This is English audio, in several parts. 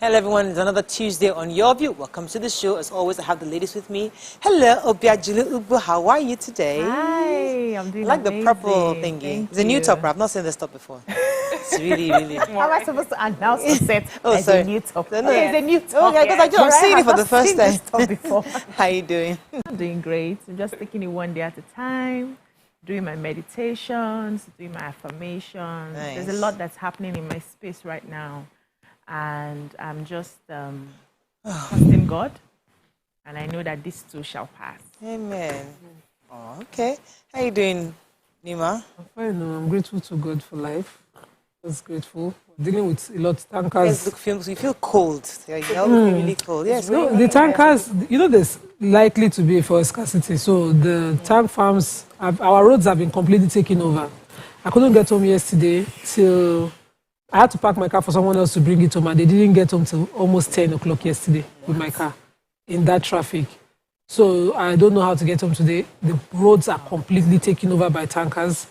Hello everyone, it's another Tuesday on Your View. Welcome to the show. As always, I have the ladies with me. Hello, Obiajulu Ubu, how are you today? Hi, I'm doing I like amazing. the purple thingy. It's a new top, I've not seen this top before. It's really, really... How am I supposed to announce the set? Oh, sorry. A new top. No, Okay, it's a new top. Okay, because I'm seeing it for the first time. This top before. How are you doing? I'm doing great. I'm just taking it one day at a time, doing my meditations, doing my affirmations. Nice. There's a lot that's happening in my space right now. And I'm just trusting God. And I know that this too shall pass. Amen. Oh, okay. How are you doing, Nima? I'm fine. I'm grateful to God for life. Just grateful. We're dealing with a lot of tankers. Yes, you feel cold. You're really cold. Yes. No, the tankers, you know, there's likely to be for scarcity. So the tank farms, our roads have been completely taken over. I couldn't get home yesterday till I had to park my car for someone else to bring it home, and they didn't get home till almost 10 o'clock yesterday with my car in that traffic. So I don't know how to get home today. The roads are completely taken over by tankers,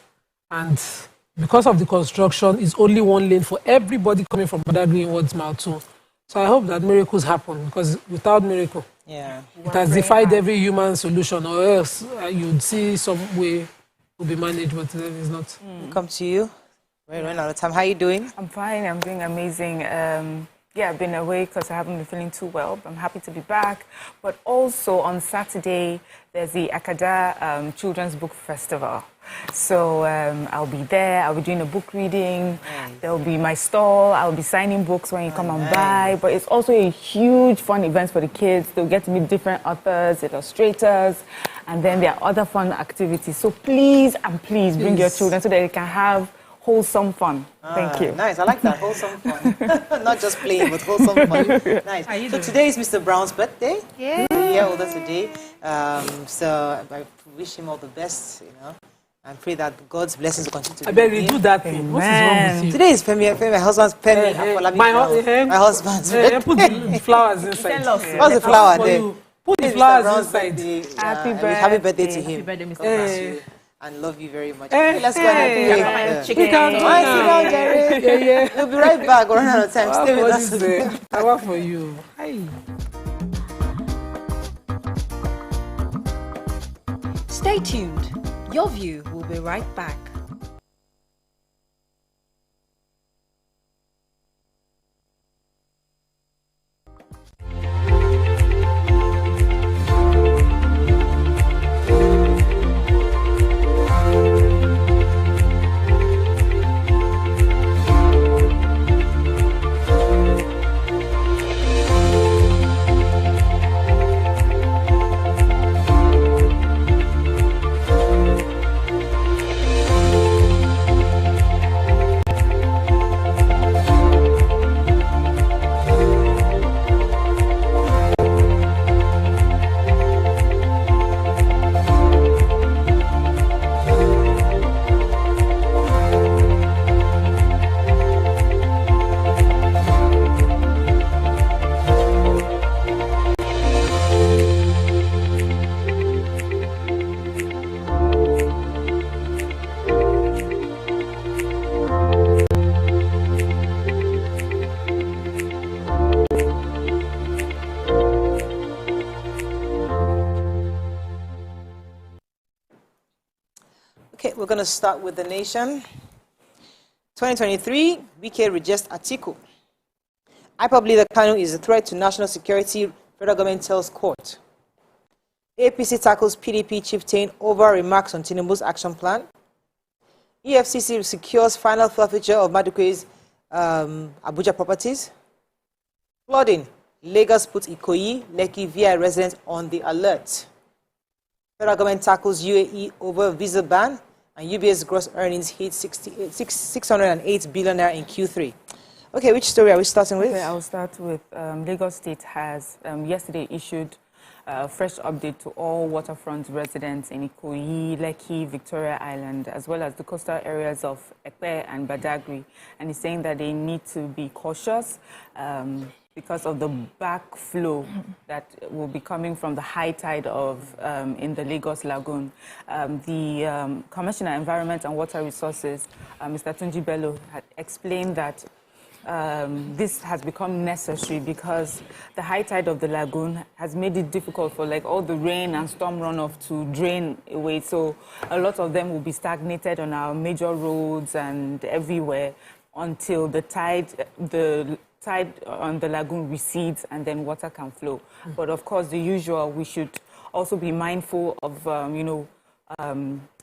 and because of the construction, it's only one lane for everybody coming from Badagry towards Maltu. So I hope that miracles happen, because without miracle, it has defied every human solution, or else you'd see some way will be managed, but it's not. Come to you. We're running out of time. How are you doing? I'm fine. I'm doing amazing. Yeah, I've been away because I haven't been feeling too well. But I'm happy to be back. But also on Saturday, there's the Akada Children's Book Festival. So I'll be there. I'll be doing a book reading. Nice. There'll be my stall. I'll be signing books when you come and buy. But it's also a huge fun event for the kids. They'll get to meet different authors, illustrators, and then there are other fun activities. So please and please bring your children so that they can have wholesome fun. Thank you. Nice. I like that. Wholesome fun. Not just playing, but wholesome fun. Nice. So today is Mr. Brown's birthday. Yeah. He's a year older today. So I wish him all the best, and pray that God's blessings will continue to be I bet with you him. do that thing. What is wrong with you? Today is my husband's Femi. My husband's birthday. Put the flowers inside. What's the flower there? Put the Mr. flowers Brown's inside. birthday. Happy birthday to him. Happy birthday, Mr. God bless Brown. you. And love you very much. Let's go and Chicken. We'll be right back. We're running out of time. Stay with us. I work for you. Hi. Stay tuned. Your View will be right back. Okay, we're going to start with the nation. 2023, BK rejects Atiku. IPOB leader Kanu is a threat to national security, federal government tells court. APC tackles PDP chieftain over remarks on Tinubu's action plan. EFCC secures final forfeiture of Madukwe's Abuja properties. Flooding. Lagos puts Ikoyi, Lekki VI residents on the alert. Federal government tackles UAE over visa ban, and UBS gross earnings hit 608 billion naira in Q3. Okay, which story are we starting with? Okay, I'll start with Lagos State has yesterday issued a fresh update to all waterfront residents in Ikoyi, Lekki, Victoria Island, as well as the coastal areas of Ekpe and Badagry. And it's saying that they need to be cautious because of the backflow that will be coming from the high tide of in the Lagos Lagoon. The Commissioner of Environment and Water Resources, Mr. Tunji Bello, had explained that this has become necessary because the high tide of the lagoon has made it difficult for like all the rain and storm runoff to drain away. So a lot of them will be stagnated on our major roads and everywhere until the tide on the lagoon recedes and then water can flow. But of course, the usual, we should also be mindful of,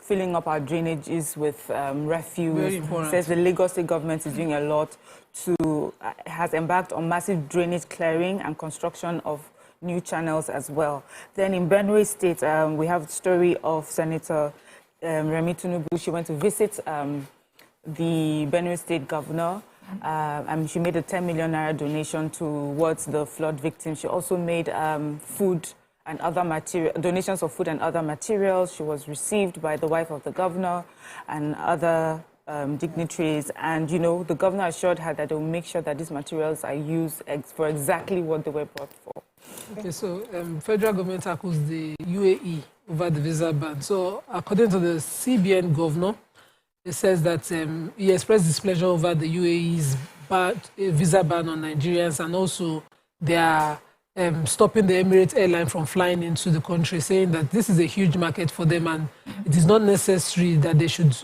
filling up our drainages with refuse. Very important. Says the Lagos State government is doing a lot has embarked on massive drainage clearing and construction of new channels as well. Then in Benue State, we have the story of Senator Remi Tinubu. She went to visit the Benue State governor. And she made a 10 million naira donation towards the flood victims. She also made food and other donations of food and other materials. She was received by the wife of the governor and other dignitaries. And, the governor assured her that they will make sure that these materials are used for exactly what they were brought for. Okay, so federal government tackles the UAE over the visa ban. So according to the CBN governor, it says that he expressed displeasure over the UAE's visa ban on Nigerians, and also they are stopping the Emirates airline from flying into the country, saying that this is a huge market for them and it is not necessary that they should,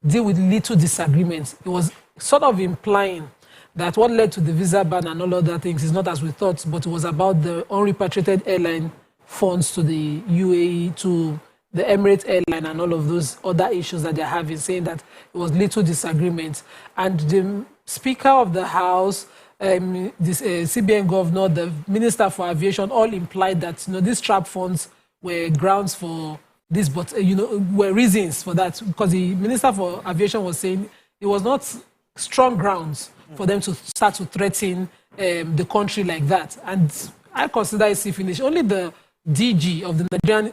deal with little disagreements. It was sort of implying that what led to the visa ban and all other things is not as we thought, but it was about the unrepatriated airline funds to the UAE, to the Emirates airline and all of those other issues that they're having, saying that it was little disagreement. And the Speaker of the House, this CBN governor, the Minister for Aviation, all implied that these trap funds were grounds for this, but were reasons for that, because the Minister for Aviation was saying it was not strong grounds for them to start to threaten the country like that. And I consider it a finish. Only the DG of the Nigerian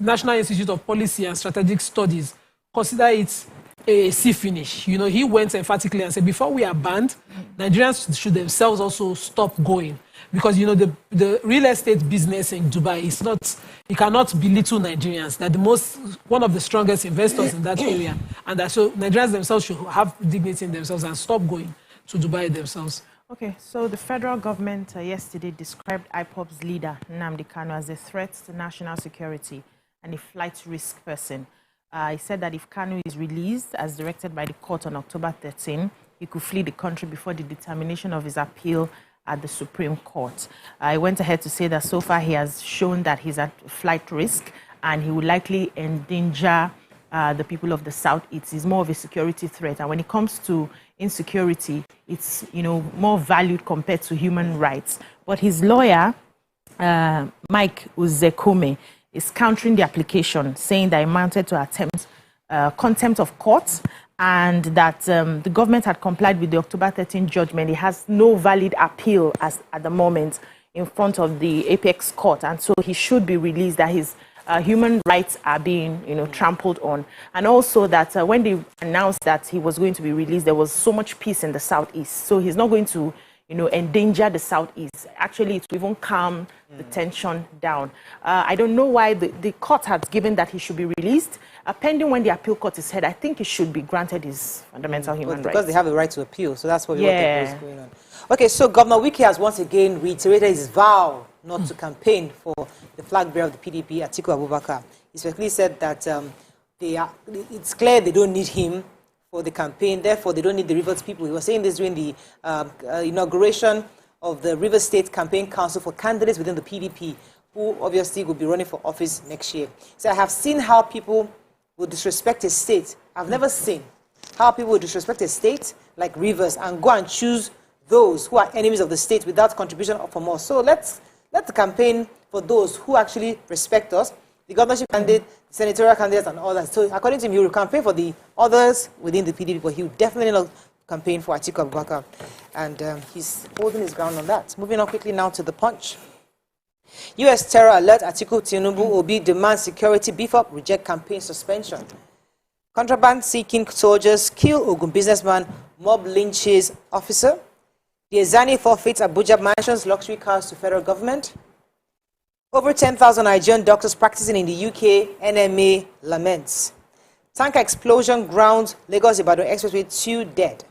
National Institute of Policy and Strategic Studies consider it a sea finish. He went emphatically and said, before we are banned, Nigerians should themselves also stop going. Because, the real estate business in Dubai is not, it cannot belittle Nigerians. They're one of the strongest investors in that area. And that so Nigerians themselves should have dignity in themselves and stop going to Dubai themselves. Okay, so the federal government yesterday described IPOB's leader, Nnamdi Kanu, as a threat to national security and a flight risk person. He said that if Kanu is released, as directed by the court on October 13, he could flee the country before the determination of his appeal at the Supreme Court. He went ahead to say that so far he has shown that he's at flight risk and he will likely endanger the people of the Southeast. He's more of a security threat. And when it comes to insecurity, it's more valued compared to human rights. But his lawyer, Mike Uzekume, is countering the application, saying that it amounted to attempt contempt of court, and that the government had complied with the October 13 judgment. It has no valid appeal at the moment in front of the apex court, and so he should be released, that his human rights are being trampled on. And also that when they announced that he was going to be released, there was so much peace in the Southeast. So he's not going to endanger the Southeast. Actually, it will even calm the tension down. I don't know why the court has given that he should be released. Pending when the appeal court is heard, I think he should be granted his fundamental human rights. Because they have a right to appeal, so that's what we want to going on. Okay, so Governor Wike has once again reiterated his vow not to campaign for the flag bearer of the PDP, Atiku Abubakar. He specifically said that it's clear they don't need him for the campaign, therefore they don't need the Rivers people. He was saying this during the inauguration of the Rivers State Campaign Council for candidates within the PDP, who obviously will be running for office next year. So I have seen how people will disrespect a state. I've never seen how people will disrespect a state like Rivers and go and choose those who are enemies of the state without contribution from us. So let's campaign for those who actually respect us, the governorship candidate, the senatorial candidates, and all that. So according to him, he will campaign for the others within the PDP, but he will definitely not campaign for Atiku Abubakar. And he's holding his ground on that. Moving on quickly now to the Punch. U.S. terror alert, Atiku Tinubu, Obi demand security beef up, reject campaign suspension. Contraband-seeking soldiers kill Ogun businessman, mob lynches officer. The Ezani forfeits Abuja mansions, luxury cars to federal government. Over 10,000 Nigerian doctors practicing in the UK, NMA laments. Tanker explosion grounds Lagos-Ibadan expressway, 2 dead.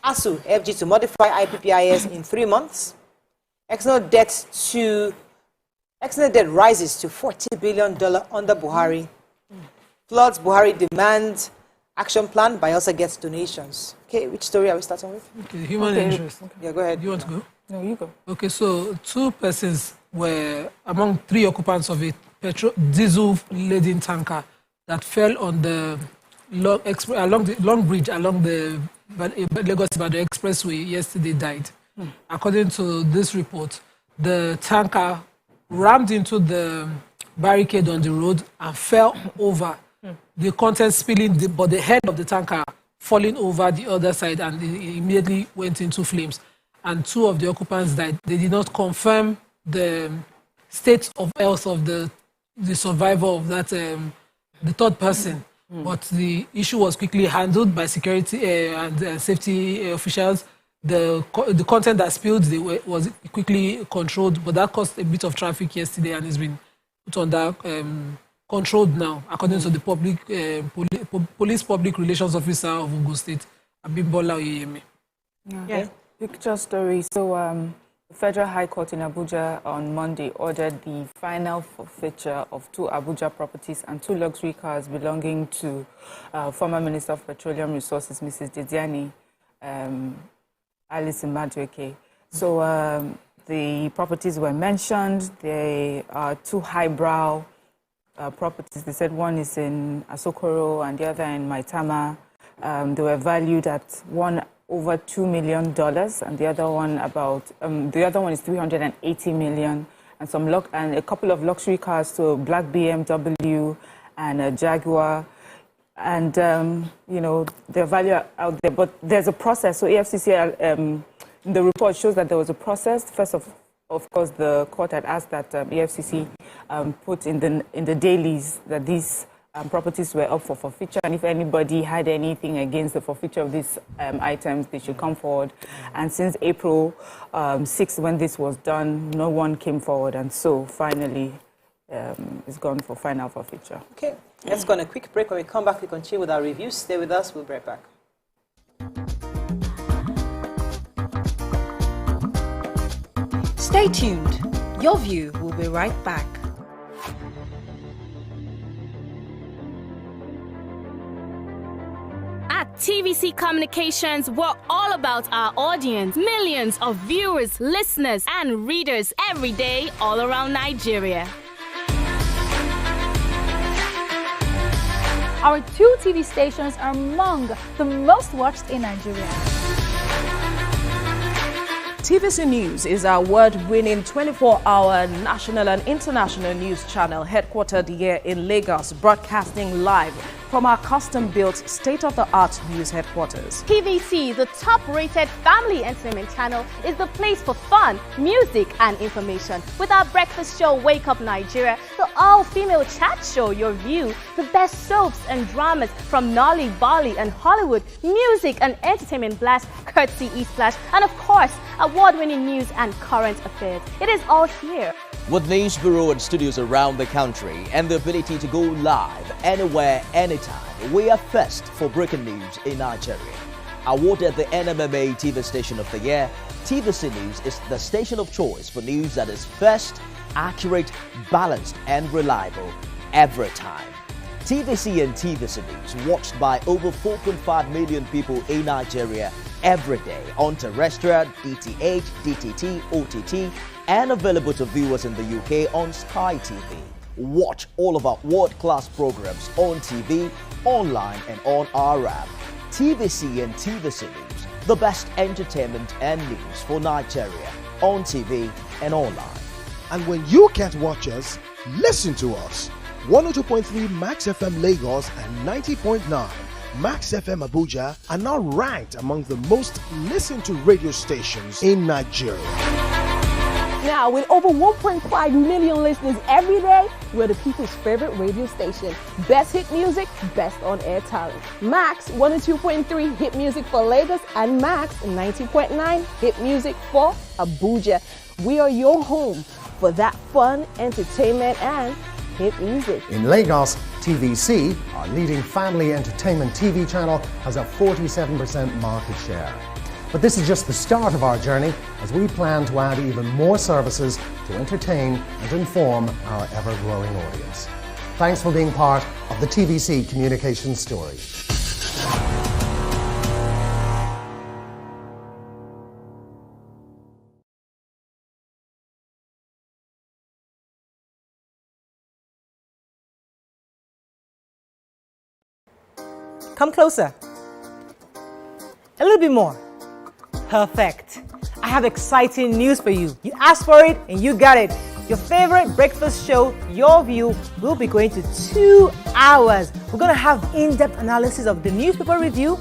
ASU, FG to modify IPPIS in 3 months. External debt rises to $40 billion under Buhari. Floods, Buhari demands action plan, Bayelsa gets donations. Okay, which story are we starting with? Okay, human interest. Okay. Yeah, go ahead. You want to go? No, you go. Okay, so 2 persons were among 3 occupants of a diesel-laden tanker that fell on the long bridge along the Lagos-Ibadan Expressway yesterday died. According to this report, the tanker rammed into the barricade on the road and fell over. The contents spilling, but the head of the tanker falling over the other side, and it immediately went into flames. And 2 of the occupants died. They did not confirm the state of health of the survivor of that, the 3rd person. But the issue was quickly handled by security and safety officials. The content that spilled was quickly controlled, but that caused a bit of traffic yesterday and has been put under controlled now, according to the police public relations officer of Ogun State, Abimbola Oyeyemi. Yeah. Picture story. So, the Federal High Court in Abuja on Monday ordered the final forfeiture of 2 Abuja properties and 2 luxury cars belonging to former Minister of Petroleum Resources, Mrs. Didiani Alice Madueke. So, the properties were mentioned. They are 2 highbrow properties. They said one is in Asokoro and the other in Maitama. They were valued at one over $2 million, and the other one is $380 million, and a couple of luxury cars, so black BMW and a Jaguar, and their value out there. But there's a process. So EFCC, the report shows that there was a process. First of course, the court had asked that EFCC put in the dailies that these properties were up for forfeiture, and if anybody had anything against the forfeiture of these items, they should come forward. And since April 6th, when this was done, no one came forward, and so finally it's gone for final forfeiture. Okay, let's go on a quick break. When we come back, we continue with our reviews. Stay with us. We'll be right back. Stay tuned. Your View will be right back. At TVC Communications, we're all about our audience. Millions of viewers, listeners, and readers every day all around Nigeria. Our 2 TV stations are among the most watched in Nigeria. TVC News is our award-winning 24-hour national and international news channel headquartered here in Lagos, broadcasting live from our custom-built state-of-the-art news headquarters. TVC, the top-rated family entertainment channel, is the place for fun, music, and information. With our breakfast show, Wake Up Nigeria, the all-female chat show, Your View, the best soaps and dramas from Nolly, Bali, and Hollywood, music and entertainment blast, courtesy E-Splash, and of course, award-winning news and current affairs. It is all here. With news bureau and studios around the country and the ability to go live anywhere, anytime, we are first for breaking news in Nigeria. Awarded the NMMA TV Station of the Year, TVC News is the station of choice for news that is first, accurate, balanced, and reliable every time. TVC and TVC News watched by over 4.5 million people in Nigeria every day on terrestrial, DTH, DTT, OTT, and available to viewers in the UK on Sky TV. Watch all of our world-class programs on TV, online, and on our app. TVC and TVC News, the best entertainment and news for Nigeria on TV and online. And when you can't watch us, listen to us. 102.3 Max FM Lagos and 90.9 Max FM Abuja are now ranked among the most listened to radio stations in Nigeria. Now, with over 1.5 million listeners every day, we're the people's favorite radio station. Best hit music, best on-air talent. Max 102.3 hit music for Lagos and Max 90.9 hit music for Abuja. We are your home for that fun, entertainment, and hit music. In Lagos, TVC, our leading family entertainment TV channel, has a 47% market share. But this is just the start of our journey as we plan to add even more services to entertain and inform our ever-growing audience. Thanks for being part of the TVC Communications story. Come closer. A little bit more. Perfect. I have exciting news for you. You asked for it and you got it. Your favorite breakfast show, Your View, will be going to 2 hours. We're going to have in-depth analysis of the newspaper review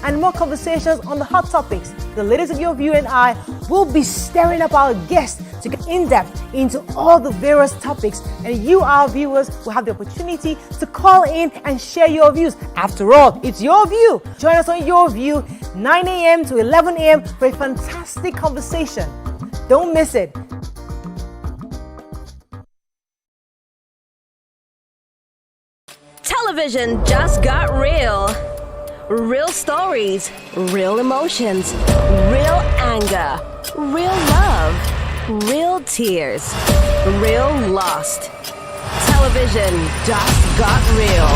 and more conversations on the hot topics. The ladies of Your View and I will be stirring up our guests to get in-depth into all the various topics, and you, our viewers, will have the opportunity to call in and share your views. After all, it's Your View. Join us on Your View, 9 a.m. to 11 a.m. for a fantastic conversation. Don't miss it. Television just got real. Real stories, real emotions, real anger, real love, real tears, real lost. Television just got real.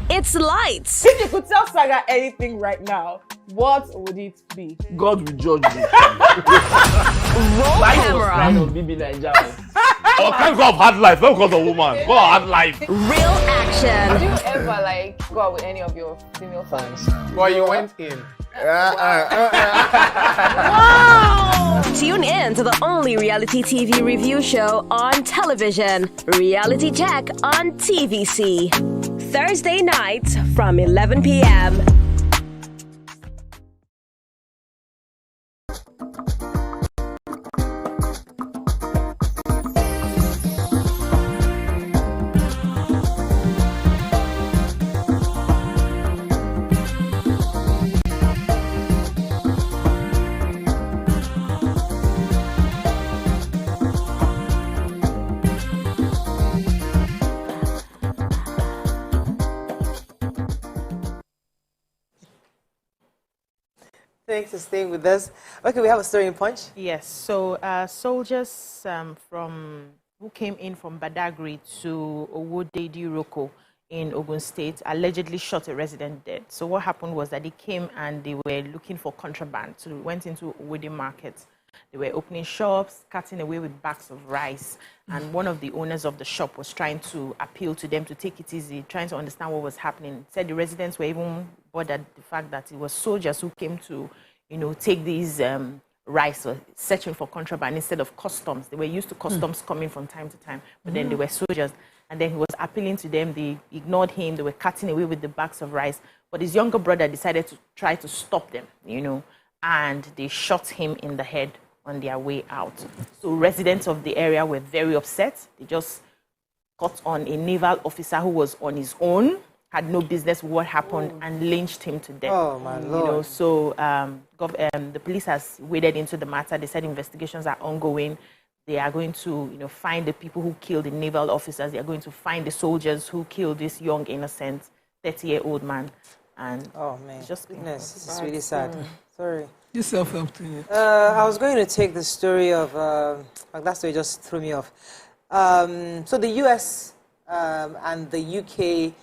It's lights. If you could tell Saga anything right now, what would it be? God will judge you. Roll camera. Oh, thank God of hard life, not because of woman. God of hard life. Real action. Do you ever go out with any of your female fans? Well, you went in. Wow! Tune in to the only reality TV review show on television, Reality Check on TVC. Thursday nights from 11 p.m. Thanks for staying with us. Okay, we have a story in Punch. Yes, so soldiers who came in from Badagry to Owode-Diroko in Ogun State allegedly shot a resident dead. So what happened was that they came and they were looking for contraband. So they went into Owode market. They were opening shops, cutting away with bags of rice. And one of the owners of the shop was trying to appeal to them to take it easy, trying to understand what was happening. Said the residents were even bothered the fact that it was soldiers who came to, take these rice, or searching for contraband instead of customs. They were used to customs coming from time to time, but then they were soldiers. And then he was appealing to them. They ignored him. They were cutting away with the bags of rice. But his younger brother decided to try to stop them, and they shot him in the head on their way out. So residents of the area were very upset. They just caught on a naval officer who was on his own, had no business with what happened, and lynched him to death. Oh, my Lord. So the police has waded into the matter. They said investigations are ongoing. They are going to, find the people who killed the naval officers. They are going to find the soldiers who killed this young, innocent 30-year-old man. And oh, man. Just goodness, this is really sad. Sorry. You self-help thing. I was going to take the story of, that story just threw me off. So the US and the UK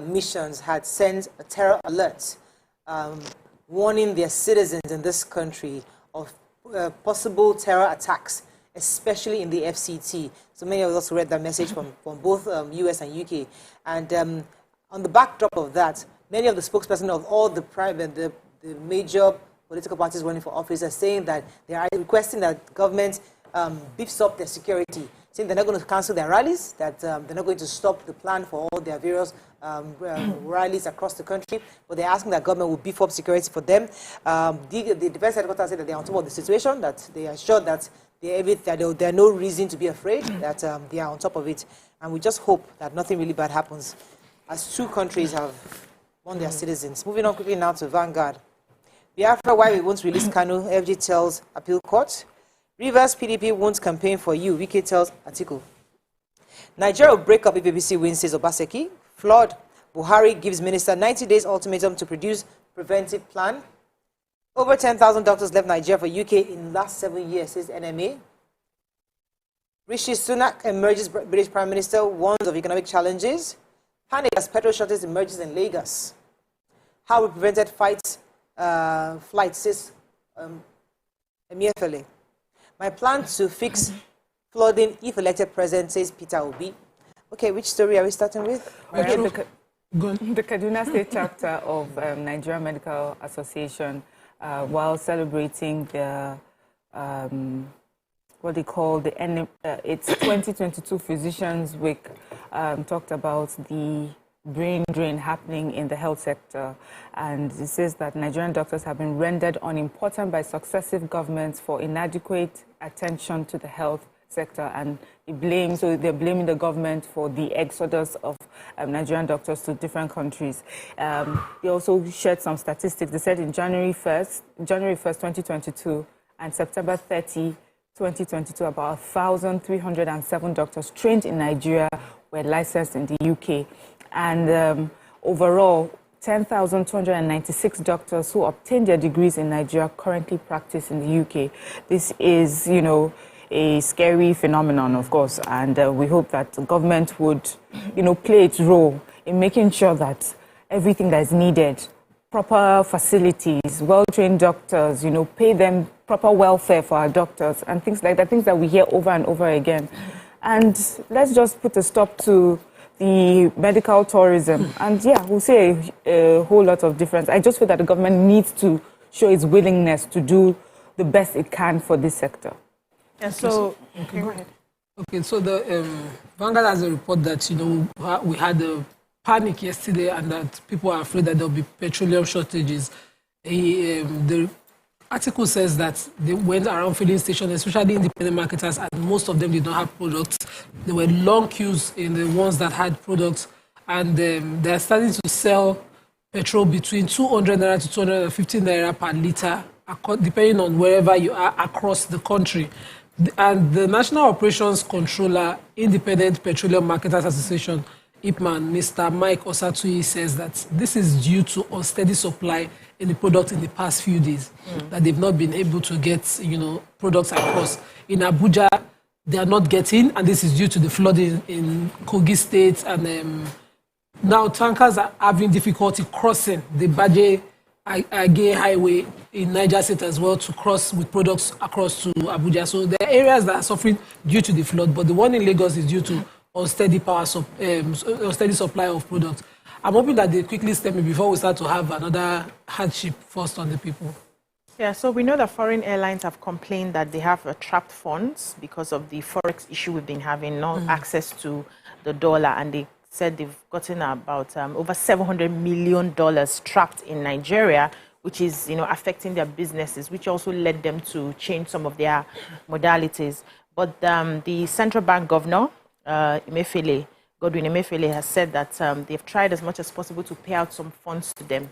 missions had sent a terror alert warning their citizens in this country of possible terror attacks, especially in the FCT. So many of us read that message from both US and UK. And on the backdrop of that, many of the spokespersons of all the major political parties running for office are saying that they are requesting that government beefs up their security, saying they're not going to cancel their rallies, that they're not going to stop the plan for all their various rallies across the country, but they're asking that government will beef up security for them. The defense headquarters said that they're on top of the situation, that they are sure that there are no reason to be afraid, that they are on top of it. And we just hope that nothing really bad happens, as two countries have won their citizens. Moving on quickly now to Vanguard. Biafra, why we won't release Kanu, FG tells appeal court. Rivers PDP won't campaign for you, Wike tells Atiku. Nigeria will break up if BBC wins, says Obaseki. Flood, Buhari gives minister 90 days ultimatum to produce preventive plan. Over 10,000 doctors left Nigeria for UK in the last 7 years, says NMA. Rishi Sunak emerges British Prime Minister, warns of economic challenges. Panic as petrol shortage emerges in Lagos. How we prevented flights, says Emefiele. My plan to fix flooding if elected president, says Peter Obi. Okay, which story are we starting with? The Kaduna State chapter of Nigerian Medical Association, while celebrating the what they call it's 2022 Physicians Week, talked about the brain drain happening in the health sector, and it says that Nigerian doctors have been rendered unimportant by successive governments for inadequate attention to the health sector, and they're blaming the government for the exodus of Nigerian doctors to different countries. They also shared some statistics. They said in January 1st, 2022 and September 30, 2022, about 1,307 doctors trained in Nigeria were licensed in the UK. And overall, 10,296 doctors who obtained their degrees in Nigeria currently practice in the UK. This is, a scary phenomenon, of course, and we hope that the government would, play its role in making sure that everything that is needed, proper facilities, well-trained doctors, pay them proper welfare for our doctors and things like that, things that we hear over and over again. And let's just put a stop to the medical tourism. And yeah, we'll see a whole lot of difference. I just feel that the government needs to show its willingness to do the best it can for this sector. Yeah, so, okay, go ahead. Okay, so the Vanguard has a report that, we had a panic yesterday and that people are afraid that there'll be petroleum shortages. The article says that they went around filling stations, especially independent marketers, and most of them did not have products. There were long queues in the ones that had products, and they're starting to sell petrol between 200 naira to 250 naira per litre, depending on wherever you are across the country. And the National Operations Controller, Independent Petroleum Marketers Association, IPMAN, Mr. Mike Osatui, says that this is due to unsteady supply in the product in the past few days, that they've not been able to get, products across. In Abuja, they are not getting, and this is due to the flooding in Kogi State, and now tankers are having difficulty crossing the Baje Age Highway in Niger State as well to cross with products across to Abuja. So there are areas that are suffering due to the flood, but the one in Lagos is due to unsteady unsteady supply of products. I'm hoping that they quickly step in before we start to have another hardship forced on the people. Yeah, so we know that foreign airlines have complained that they have trapped funds because of the forex issue we've been having, no access to the dollar, and they said they've gotten about over $700 million trapped in Nigeria, which is, affecting their businesses, which also led them to change some of their modalities. But the central bank governor, Godwin Emefiele, has said that they've tried as much as possible to pay out some funds to them.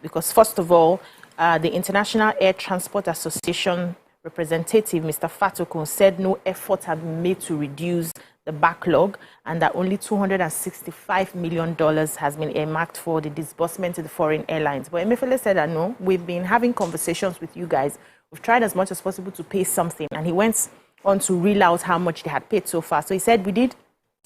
Because first of all, the International Air Transport Association representative, Mr. Fatokun, said no effort had been made to reduce the backlog, and that only $265 million has been earmarked for the disbursement to the foreign airlines. But Emefiele said that no, we've been having conversations with you guys. We've tried as much as possible to pay something, and he went on to reel out how much they had paid so far. So he said we did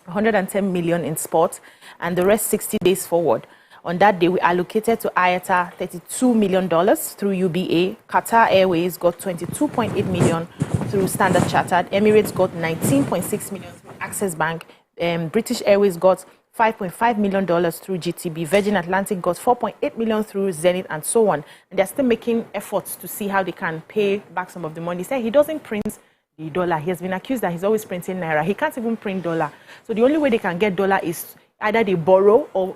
110 million in spot, and the rest 60 days forward. On that day, we allocated to IATA $32 million through UBA. Qatar Airways got 22.8 million through Standard Chartered. Emirates got 19.6 million through Access Bank. British Airways got $5.5 million through GTB. Virgin Atlantic got 4.8 million through Zenith, and so on. And they're still making efforts to see how they can pay back some of the money. He said he doesn't print the dollar. He has been accused that he's always printing naira. He can't even print dollar. So the only way they can get dollar is either they borrow or,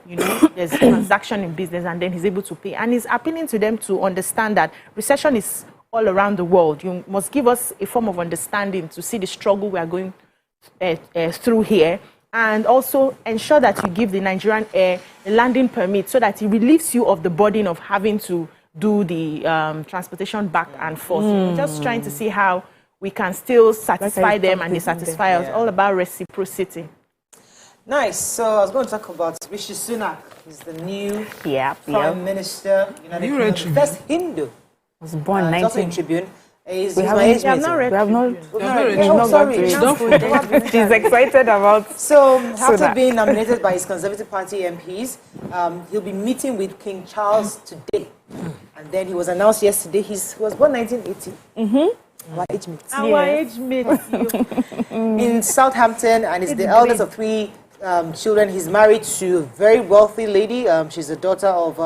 there's a transaction in business, and then he's able to pay. And he's appealing to them to understand that recession is all around the world. You must give us a form of understanding to see the struggle we are going through here, and also ensure that you give the Nigerian Air a landing permit so that it relieves you of the burden of having to do the transportation back and forth. We're just trying to see how we can still satisfy them and they satisfy us. All about reciprocity. Nice. So I was going to talk about Rishi Sunak. He's the new Prime Minister, United Kingdom, the first Hindu Was born He's 19. also in Tribune. He's We my haven't- age we have mate. not read Tribune. Oh, sorry. She's excited about. So, after that. being nominated by his Conservative Party MPs, he'll be meeting with King Charles today. And then he was announced yesterday. He was born 1980. Our age mate. Our age mate. In Southampton, and is the eldest of three children. He's married to a very wealthy lady. She's the daughter of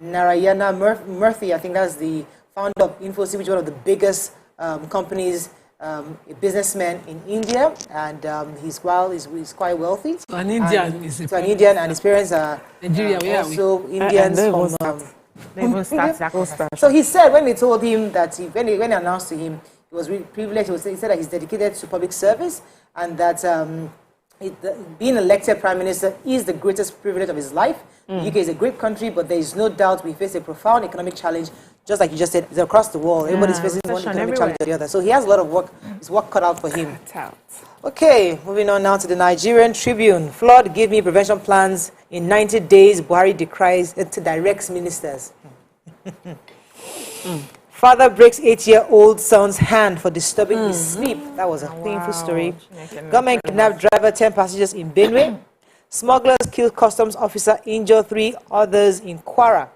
Narayana Murthy. I think that's the founder of Infosys, which is one of the biggest companies, a businessman in India, and he's quite wealthy. So an Indian and his parents are Nigeria, also Indians from. They So he said when they told him that when they announced to him, he was really privileged. He said that he's dedicated to public service, and that being elected prime minister is the greatest privilege of his life. The UK is a great country, but there is no doubt we face a profound economic challenge. Just like you just said, it's across the world. Everybody's facing one economic challenge or the other. So he has a lot of work. His work cut out for him. Okay, moving on now to the Nigerian Tribune. Flood gave me prevention plans in 90 days. Buhari directs ministers. Father breaks 8-year-old son's hand for disturbing his sleep. That was a painful story. Government kidnapped driver, 10 passengers in Benue. Smugglers kill customs officer, injure 3 others in Kwara.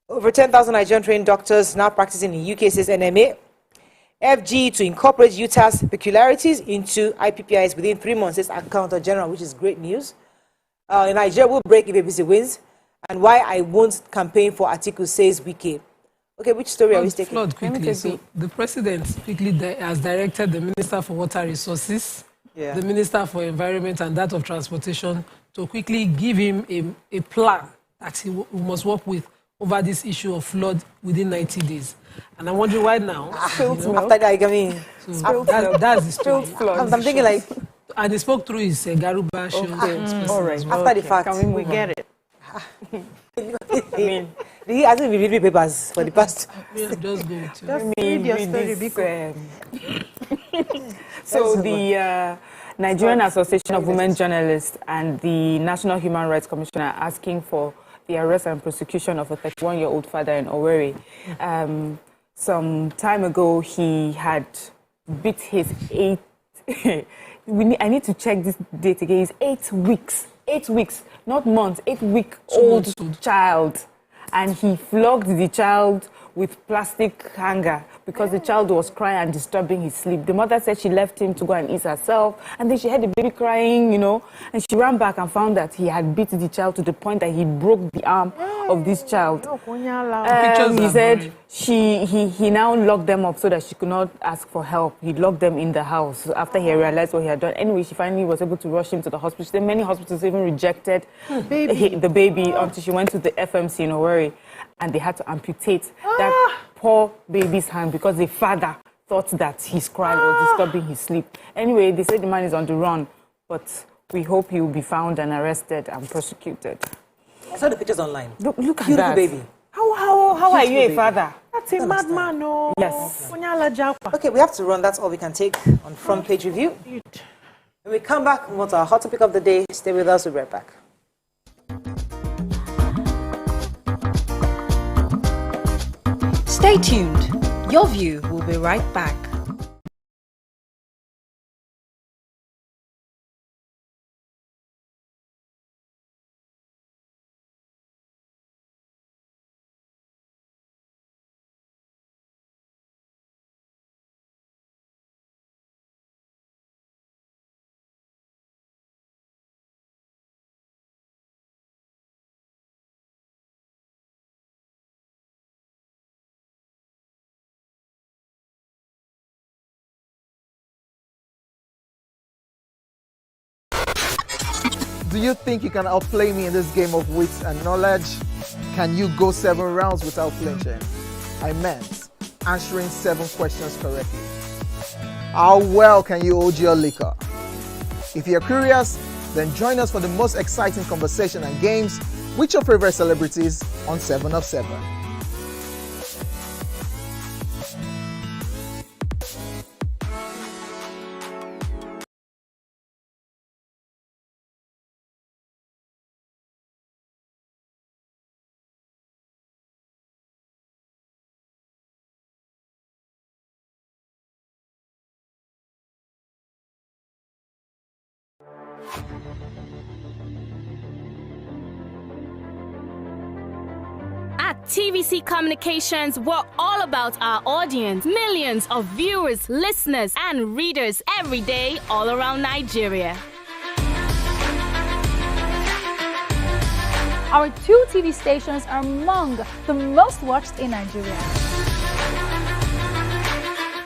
Over 10,000 Nigerian trained doctors now practicing in UK, says NMA. FG to incorporate Utah's peculiarities into IPPIs within 3 months, says Accountant General, which is great news. Nigeria will break if APC wins. And why I won't campaign for Atiku, says Wike. Okay, which story are we taking? Flood quickly. So the president quickly has directed the Minister for Water Resources, the Minister for Environment and that of Transportation to quickly give him a plan that he must work with over this issue of flood within 90 days. And I'm wondering why now. After that, I mean, so that's the story. I'm thinking like... And he spoke through his Garuba show. All right. After the fact. Can we get it? I mean, he hasn't been reading papers for the past... Just go to... Just read your story, So the Nigerian Association of Women Journalists and the National Human Rights Commission are asking for the arrest and prosecution of a 31-year-old father in Owerri. Some time ago, he had beat his 8... I need to check this date again. It's 8 weeks. 8 weeks, not months. 8-week-old child. And he flogged the child with plastic hanger because the child was crying and disturbing his sleep. The mother said she left him to go and eat herself, and then she heard the baby crying, and she ran back and found that he had beat the child to the point that he broke the arm of this child. He said he now locked them up so that she could not ask for help. He locked them in the house after he realized what he had done. Anyway, she finally was able to rush him to the hospital. Then many hospitals even rejected the baby until she went to the FMC in Owerri, and they had to amputate that poor baby's hand because the father thought that his cry was disturbing his sleep. Anyway, they said the man is on the run, but we hope he will be found and arrested and prosecuted. I saw the pictures online. Look at Beautiful that. baby. How are you a father? That's a madman, no. Yes. Okay, we have to run. That's all we can take on front page review. When we come back, we want our hot topic of the day. Stay with us. We'll be right back. Stay tuned. Your View will be right back. Do you think you can outplay me in this game of wits and knowledge? Can you go 7 rounds without flinching? I meant answering 7 questions correctly. How well can you hold your liquor? If you're curious, then join us for the most exciting conversation and games with your favorite celebrities on 7 of 7. At TVC Communications, we're all about our audience. Millions of viewers, listeners, and readers every day all around Nigeria. Our 2 TV stations are among the most watched in Nigeria.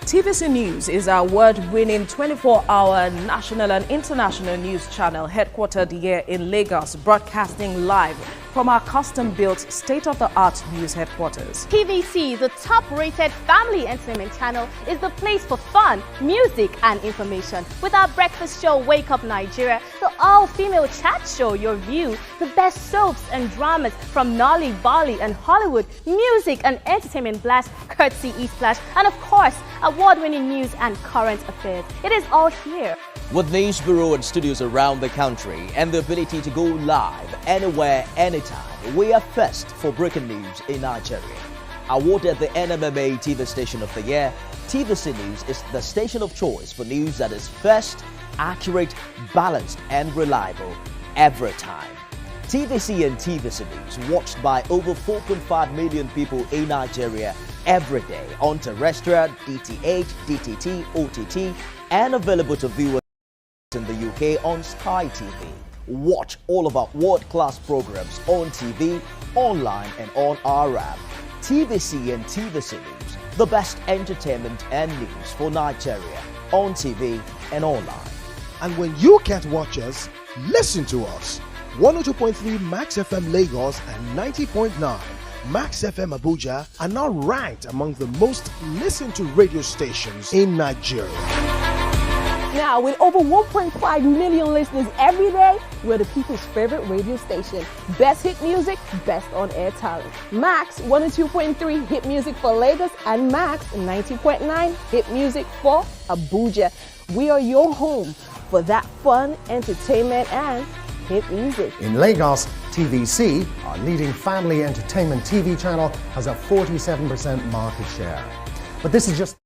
TVC News is our award-winning 24-hour national and international news channel headquartered here in Lagos, broadcasting live from our custom-built state-of-the-art news headquarters. TVC, the top-rated family entertainment channel, is the place for fun, music, and information. With our breakfast show, Wake Up Nigeria, the all-female chat show, Your View, the best soaps and dramas from Nolly, Bali, and Hollywood, music and entertainment blast, courtesy E-Splash, and of course, award-winning news and current affairs. It is all here. With news bureau and studios around the country and the ability to go live anywhere, anytime, we are first for breaking news in Nigeria. Awarded the NMMA TV Station of the Year, TVC News is the station of choice for news that is first, accurate, balanced, and reliable every time. TVC and TVC News watched by over 4.5 million people in Nigeria every day on terrestrial, DTH, DTT, OTT, and available to viewers in the UK on Sky TV. Watch all of our world-class programs on TV, online, and on our app. TVC and TVC News, the best entertainment and news for Nigeria on TV and online. And when you can't watch us, listen to us. 102.3 Max FM Lagos and 90.9 Max FM Abuja are now ranked among the most listened to radio stations in Nigeria. Now, with over 1.5 million listeners every day, we're the people's favorite radio station. Best hit music, best on-air talent. Max 102.3 hit music for Lagos and Max 90.9 hit music for Abuja. We are your home for that fun, entertainment, and hit music. In Lagos, TVC, our leading family entertainment TV channel, has a 47% market share. But this is just...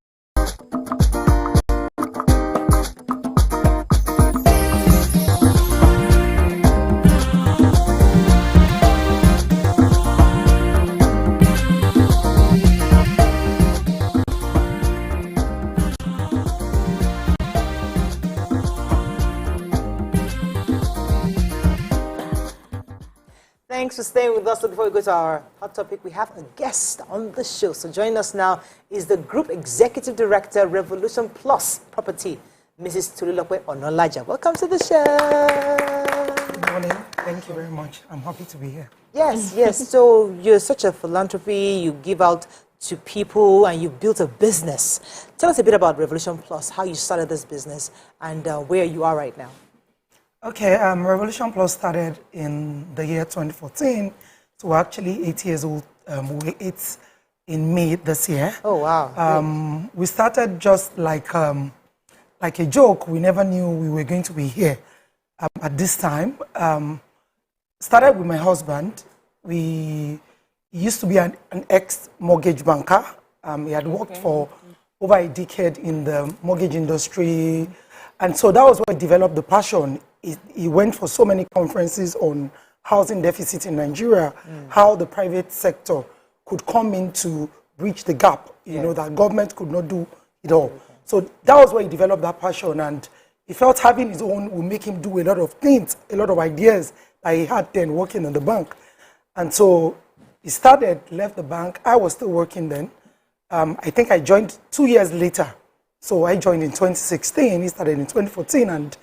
Thanks for staying with us. So before we go to our hot topic, we have a guest on the show. So joining us now is the Group Executive Director, Revolution Plus Property, Mrs. Tolulope Onolaja. Welcome to the show. Good morning. Thank you very much. I'm happy to be here. Yes, yes. So you're such a philanthropy. You give out to people and you built a business. Tell us a bit about Revolution Plus, how you started this business and where you are right now. Okay, Revolution Plus started in the year 2014. So we're actually 8 years old. We're 8 in May this year. Oh, wow. We started just like a joke. We never knew we were going to be here at this time. Started with my husband. He used to be an ex-mortgage banker. He had worked for over a decade in the mortgage industry. And so that was what developed the passion. He went for so many conferences on housing deficit in Nigeria, how the private sector could come in to bridge the gap, you know, that government could not do it all. So that was where he developed that passion, and he felt having his own would make him do a lot of things, a lot of ideas that he had then working in the bank. And so he started, left the bank. I was still working then. I think I joined 2 years later. So I joined in 2016, he started in 2014, and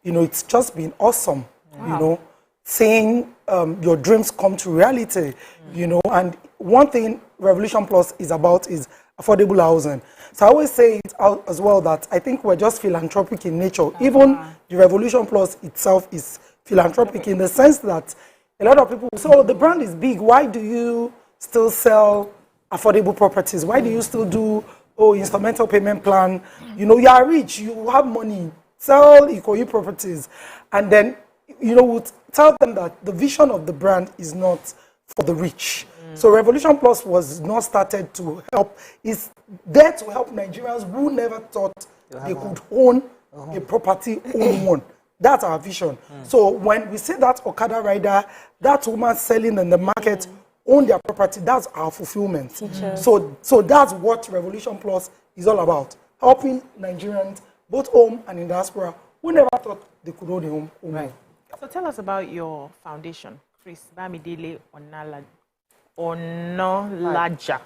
you know, it's just been awesome, you know, seeing your dreams come to reality, you know. And one thing Revolution Plus is about is affordable housing. So I always say it out as well that I think we're just philanthropic in nature. Even the Revolution Plus itself is philanthropic in the sense that a lot of people say, oh, the brand is big. Why do you still sell affordable properties? Why do you still do, instrumental payment plan? You know, you are rich, you have money. Sell Ikoyi properties, and then, you know, we'll tell them that the vision of the brand is not for the rich. So Revolution Plus was not started to help, it's there to help Nigerians who never thought they could own a property, own one. That's our vision. So when we see that Okada rider, that woman selling in the market, own their property, that's our fulfillment. So that's what Revolution Plus is all about. Helping Nigerians, both home and in diaspora, who never thought they could own a home. Right. So tell us about your foundation, Chris Bamidele Onolaja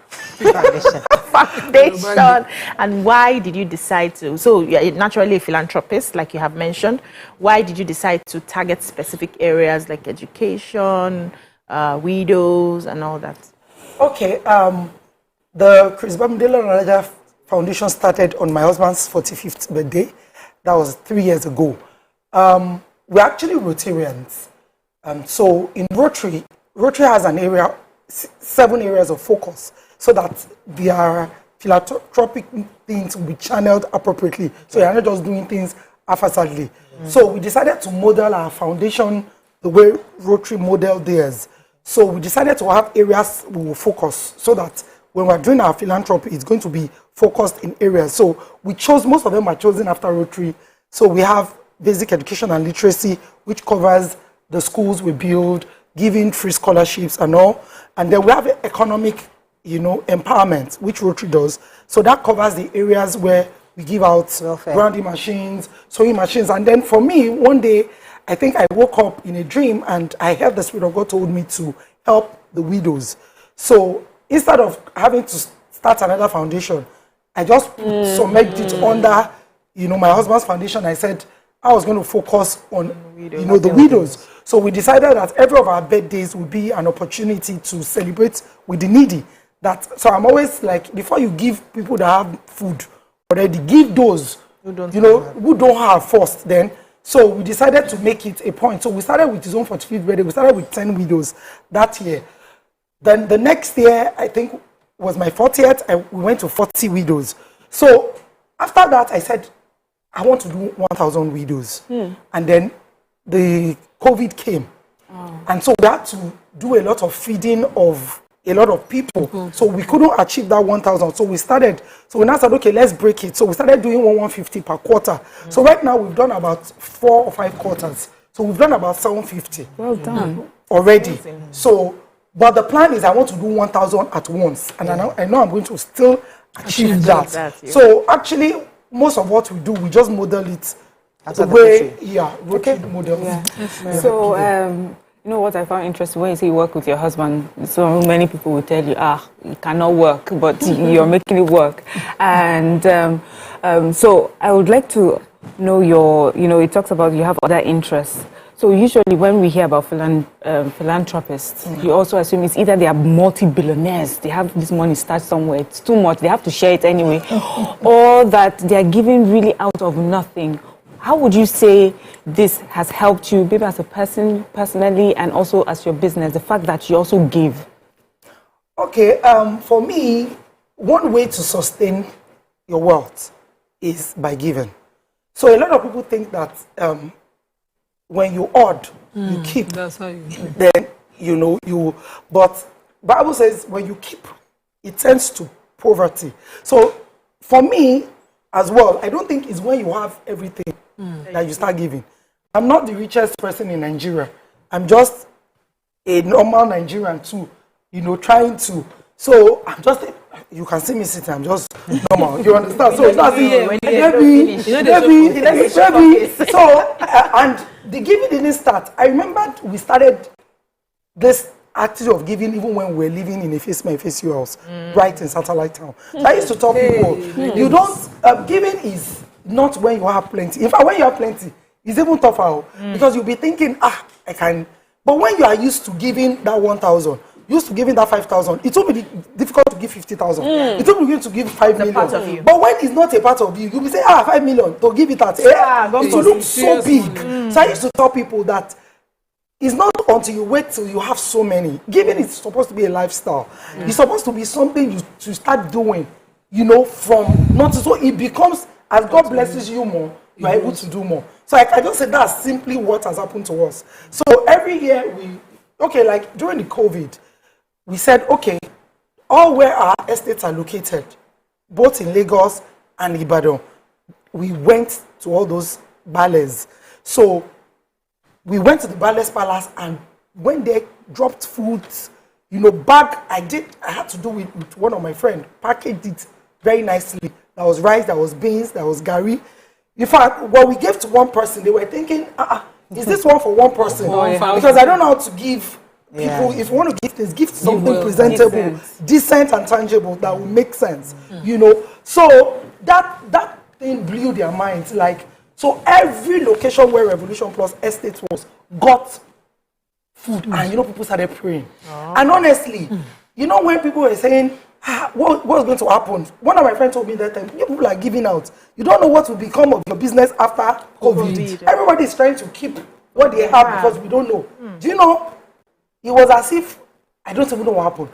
Foundation. And why did you decide to, so you're naturally a philanthropist, like you have mentioned, why did you decide to target specific areas like education, widows and all that? Okay, the Chris Bamidele Onolaja Foundation started on my husband's 45th birthday. That was 3 years ago. We're actually Rotarians. So in Rotary has an area, 7 areas of focus, so that their philanthropic things will be channeled appropriately. So you're not just doing things haphazardly. So we decided to model our foundation the way Rotary modeled theirs. So we decided to have areas we will focus, so that when we're doing our philanthropy, it's going to be focused in areas. So we chose, most of them are chosen after Rotary. So we have basic education and literacy, which covers the schools we build, giving free scholarships and all. And then we have economic, empowerment, which Rotary does. So that covers the areas where we give out grinding machines, sewing machines. And then for me, one day, I think I woke up in a dream and I heard the Spirit of God told me to help the widows. So instead of having to start another foundation, I just submerged it under, my husband's foundation. I said I was going to focus on, the widows. So we decided that every of our birthdays would be an opportunity to celebrate with the needy. So I'm always like, before you give people that have food already, give those, who don't have first then. So we decided to make it a point. So we started with his own 45th birthday. We started with 10 widows that year. Then the next year, I think, was my 40th. We went to 40 widows. So after that, I said, I want to do 1,000 widows. And then the COVID came. And so we had to do a lot of feeding of a lot of people. So we couldn't achieve that 1,000. So we now said, okay, let's break it. So we started doing 150 per quarter. So right now we've done about 4 or 5 quarters. So we've done about 750. Well done. Already. So, but the plan is I want to do 1,000 at once. And I know I'm going to still achieve that. So actually, most of what we do, we just model it the way, Rotary models. So, you know what I found interesting when you say you work with your husband, so many people will tell you, it cannot work, but you're making it work. And so I would like to know it talks about you have other interests. So usually when we hear about philanthropists, you also assume it's either they are multi-billionaires, they have this money stashed somewhere, it's too much, they have to share it anyway, or that they are giving really out of nothing. How would you say this has helped you, maybe as a person, personally, and also as your business, the fact that you also give? Okay, for me, one way to sustain your wealth is by giving. So a lot of people think that when you hoard, you keep. That's how you keep. Then, but Bible says when you keep, it tends to poverty. So for me, as well, I don't think it's when you have everything that you start giving. I'm not the richest person in Nigeria. I'm just a normal Nigerian too, trying to. So I'm just, you can see me sitting, I'm just normal. You understand? So it's not maybe. So, and the giving didn't start. I remember we started this attitude of giving even when we were living in a face house, right in Satellite Town. So I used to tell people, you don't, giving is not when you have plenty. In fact, when you have plenty, it's even tougher because you'll be thinking, I can. But when you are used to giving that 1,000, used to giving that 5,000, it will be difficult to give 50,000. It will be going to give 5 million. Part of you. But when it's not a part of you, you'll be saying, 5 million to give it at. It will look so big. So I used to tell people that it's not until you wait till you have so many. Giving is supposed to be a lifestyle. It's supposed to be something you start doing, from not so it becomes, as God blesses you more, you're able to do more. So I just said that's simply what has happened to us. So every year like during the COVID, we said, okay, all where our estates are located, both in Lagos and Ibadan, we went to all those ballets. So we went to the Palace Palace, and when they dropped food, you know, bag, I had to do it with one of my friends, packaged it very nicely. There was rice, there was beans, there was gari. In fact, what we gave to one person, they were thinking, is this one for one person? Because I don't know how to give people, if you want to give things, give something presentable, decent and tangible that will make sense, you know. So that thing blew their minds. Like, so every location where Revolution Plus Estate was got food, and you know, people started praying. And honestly, you know, when people were saying, what's going to happen? One of my friends told me that time, people are giving out. You don't know what will become of your business after COVID. Everybody is trying to keep what they have because we don't know. Do you know? It was as if I don't even know what happened.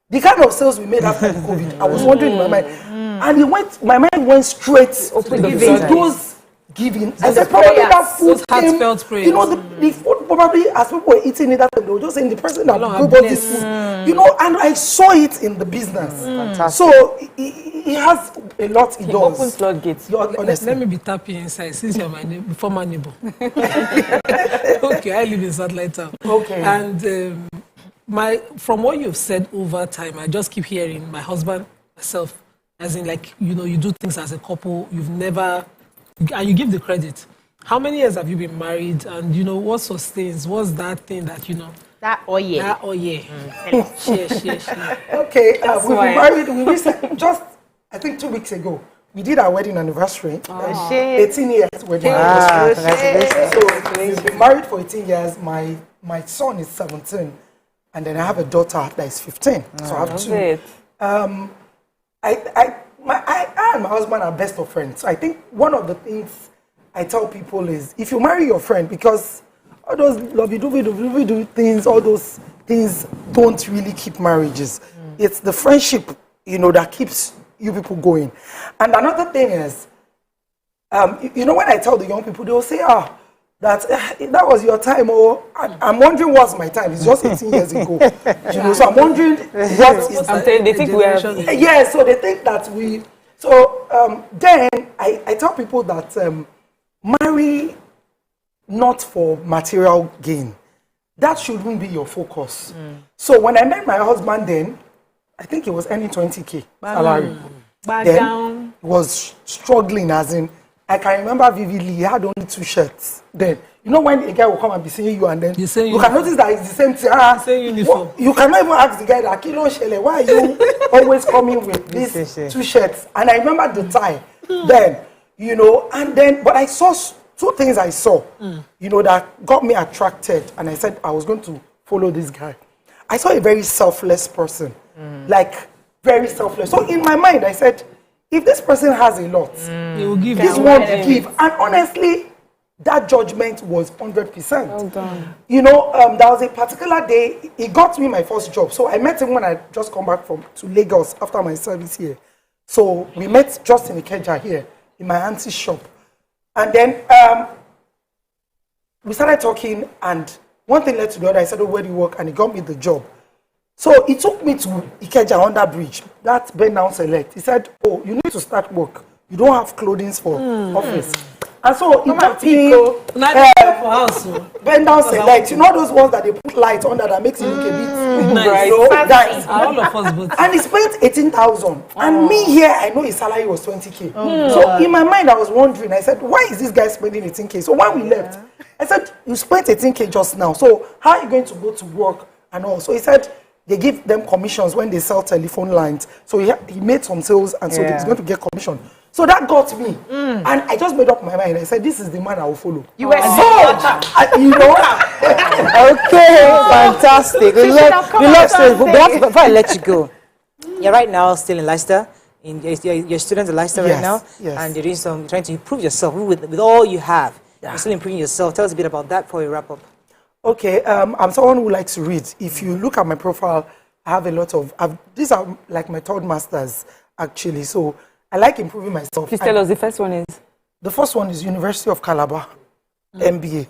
The kind of sales we made after COVID, I was wondering in my mind, and my mind went straight to those giving. I said, probably that food came, you know, the food probably, as people were eating it, that time, they were just saying the person that bought this food, you know, and I saw it in the business. So it has a lot it does. Open floodgates. Let me be tapping inside since you're my former neighbor. Okay, I live in Satellite Town. Okay. And from what you've said over time, I just keep hearing my husband, myself, as in, like, you know, you do things as a couple, you've never, and you give the credit. How many years have you been married? And, you know, what sustains? What's that thing that, you know? That oye. Share. Okay, we've been married. We recently, just, I think 2 weeks ago, we did our wedding anniversary. 18 years wedding anniversary. So we've been married for 18 years. My son is 17. And then I have a daughter that is 15. So I have two. I and my husband are best of friends. So I think one of the things I tell people is, if you marry your friend, because all those lovey-dovey things, all those things don't really keep marriages. It's the friendship, you know, that keeps you people going. And another thing is, you know, when I tell the young people, they will say, that was your time, or I'm wondering what's my time. It's just 18 years ago. You know, so I'm wondering what is. They think we are. Yeah, so they think that we. So then I tell people that marry not for material gain. That shouldn't be your focus. So when I met my husband, then I think he was earning 20K salary. Then he was struggling, as in, I can remember vividly, he had only 2 shirts. Then, you know, when a guy will come and be seeing you, and then you can notice that it's the same thing. Same uniform. You cannot even ask the guy that, Kilo Shele, why are you always coming with these 2 shirts? And I remember the tie. Then, you know, and then, but I saw 2 things I saw, you know, that got me attracted. And I said I was going to follow this guy. I saw a very selfless person, like very selfless. So in my mind, I said, if this person has a lot, he will give. This one will give. And honestly, that judgment was 100%. Well done. You know, there was a particular day, he got me my first job. So I met him when I just come back to Lagos after my service here. So we met just in Ikeja here, in my auntie's shop. And then we started talking, and one thing led to the other. I said, where do you work? And he got me the job. So he took me to Ikeja under bridge, that bend down select. He said, you need to start work. You don't have clothing for office. And so he took me bend down select. You know those ones that they put light under that makes it look a bit nice. You know, guys. All of us, but And he spent 18,000. And me here, I know his salary was 20K. So in my mind, I was wondering. I said, why is this guy spending 18K? So when we left, I said, you spent 18K just now. So how are you going to go to work and all? So he said, they give them commissions when they sell telephone lines. So he made some sales, and so he's going to get commission. So that got me. And I just made up my mind. I said, this is the man I will follow. You were you know. Okay, fantastic. We love stories. But before I let you go, you're right now still in Leicester. You're students in Leicester right now. Yes. And you're trying to improve yourself with all you have. You're still improving yourself. Tell us a bit about that before we wrap up. Okay, I'm someone who likes to read. If you look at my profile, I have a lot of, these are like my 3rd masters, actually. So I like improving myself. Please tell us, the first one is? The first one is University of Calabar, MBA.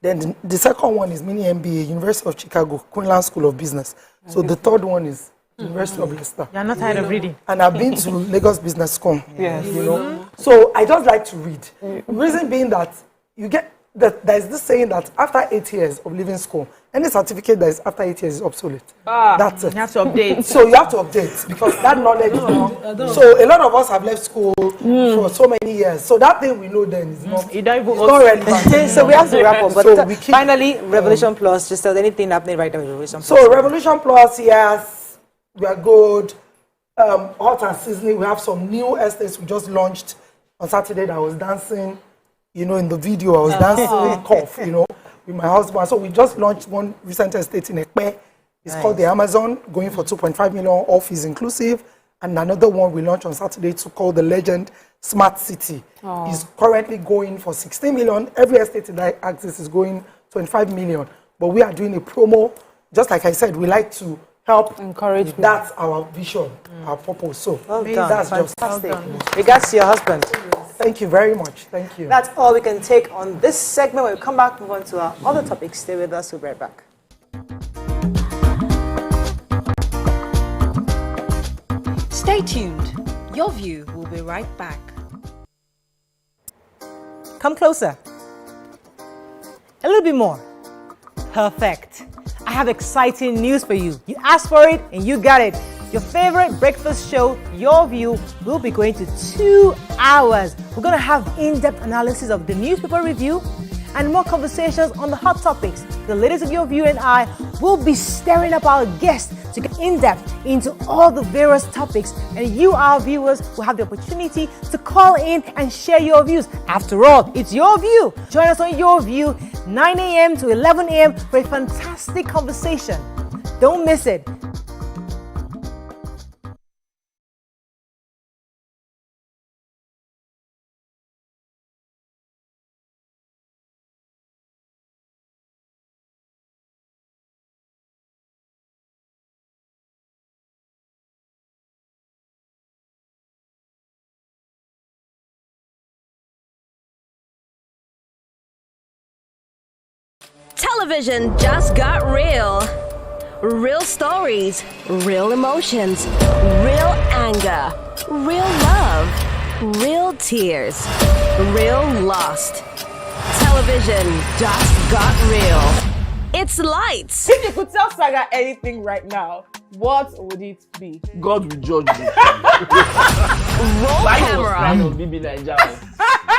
Then the second one is mini MBA, University of Chicago, Queenland School of Business. So the 3rd one is University of Leicester. You're not tired of reading? And I've been to Lagos Business School. Yes. You know? So I just like to read. Reason being that you get, there's this saying that after 8 years of leaving school, any certificate that is after 8 years is obsolete. That's it. You have to update. So you have to update because that knowledge is not. So a lot of us have left school for so many years. So that thing we know then is not, it's not relevant. So we have to wrap up. But So we keep, finally, Revolution Plus, just tell anything happening right now with Revolution Plus. So Revolution Plus, yes, we are good. Hot and seasoning. We have some new estates we just launched on Saturday that I was dancing. You know, in the video, I was dancing, cough, you know, with my husband. So we just launched one recent estate in Ikoyi. It's called the Amazon, going for 2.5 million, all fees inclusive. And another one we launched on Saturday to call the Legend Smart City. Is currently going for 16 million. Every estate in that axis is going 25 million. But we are doing a promo. Just like I said, we like to help encourage. That's our vision, our purpose. So that's just fantastic. Regards to your husband. Thank you very much. Thank you. That's all we can take on this segment. When we come back, move on to our other topics. Stay with us. We'll be right back. Stay tuned. Your View will be right back. Come closer. A little bit more. Perfect. I have exciting news for you. You asked for it and you got it. Your favorite breakfast show, Your View, will be going to 2 hours. We're going to have in-depth analysis of the newspaper review and more conversations on the hot topics. The ladies of Your View and I will be stirring up our guests to get in-depth into all the various topics, and you, our viewers, will have the opportunity to call in and share your views. After all, it's Your View. Join us on Your View, 9 a.m. to 11 a.m. for a fantastic conversation. Don't miss it. Television just got real. Real stories, real emotions, real anger, real love, real tears, real lost. Television just got real. It's lights. If you could tell Saga anything right now, what would it be? God will judge me. Roll camera.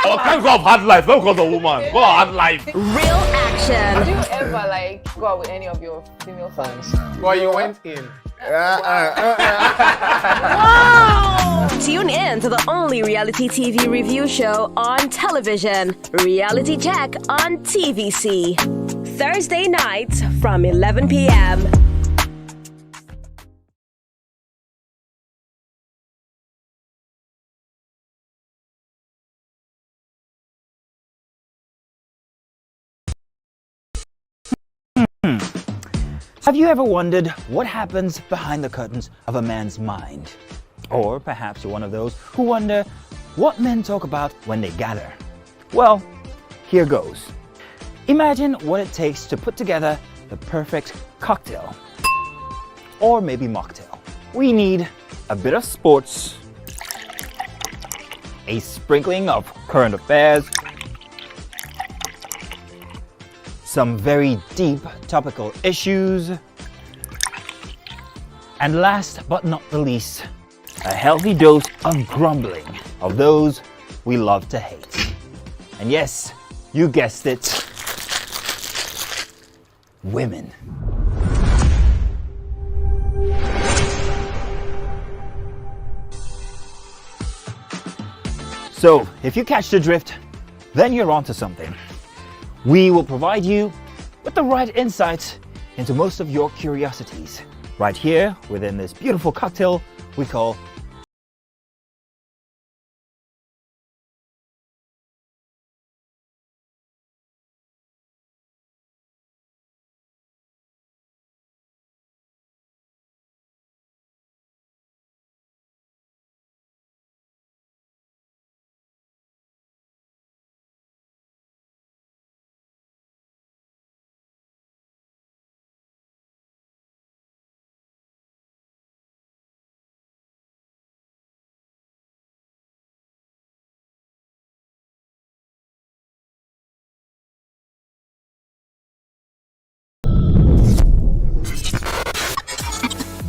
Oh, thank God of hard life, not because of woman. God hard life. Real action. Do you ever go out with any of your female fans? Well, you went in. Tune in to the only reality TV review show on television, Reality Check on TVC. Thursday nights from 11 p.m. Have you ever wondered what happens behind the curtains of a man's mind? Or perhaps you're one of those who wonder what men talk about when they gather. Well, here goes. Imagine what it takes to put together the perfect cocktail. Or maybe mocktail. We need a bit of sports, a sprinkling of current affairs, some very deep topical issues, and last but not the least, a healthy dose of grumbling of those we love to hate. And yes, you guessed it, women. So, if you catch the drift, then you're onto something. We will provide you with the right insights into most of your curiosities, right here within this beautiful cocktail we call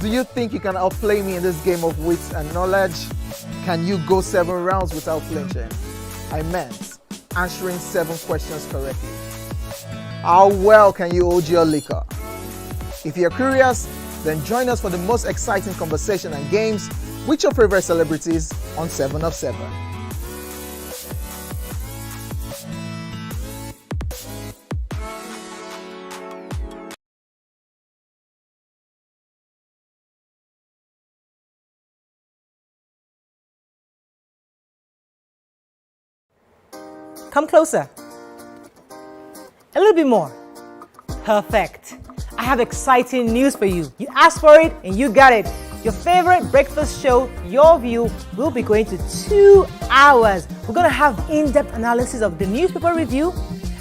Do you think you can outplay me in this game of wits and knowledge? Can you go 7 rounds without flinching? I meant answering 7 questions correctly. How well can you hold your liquor? If you're curious, then join us for the most exciting conversation and games with your favorite celebrities on 7 of 7. Come closer. A little bit more. Perfect. I have exciting news for you. You asked for it and you got it. Your favorite breakfast show, Your View, will be going to 2 hours. We're going to have in-depth analysis of the newspaper review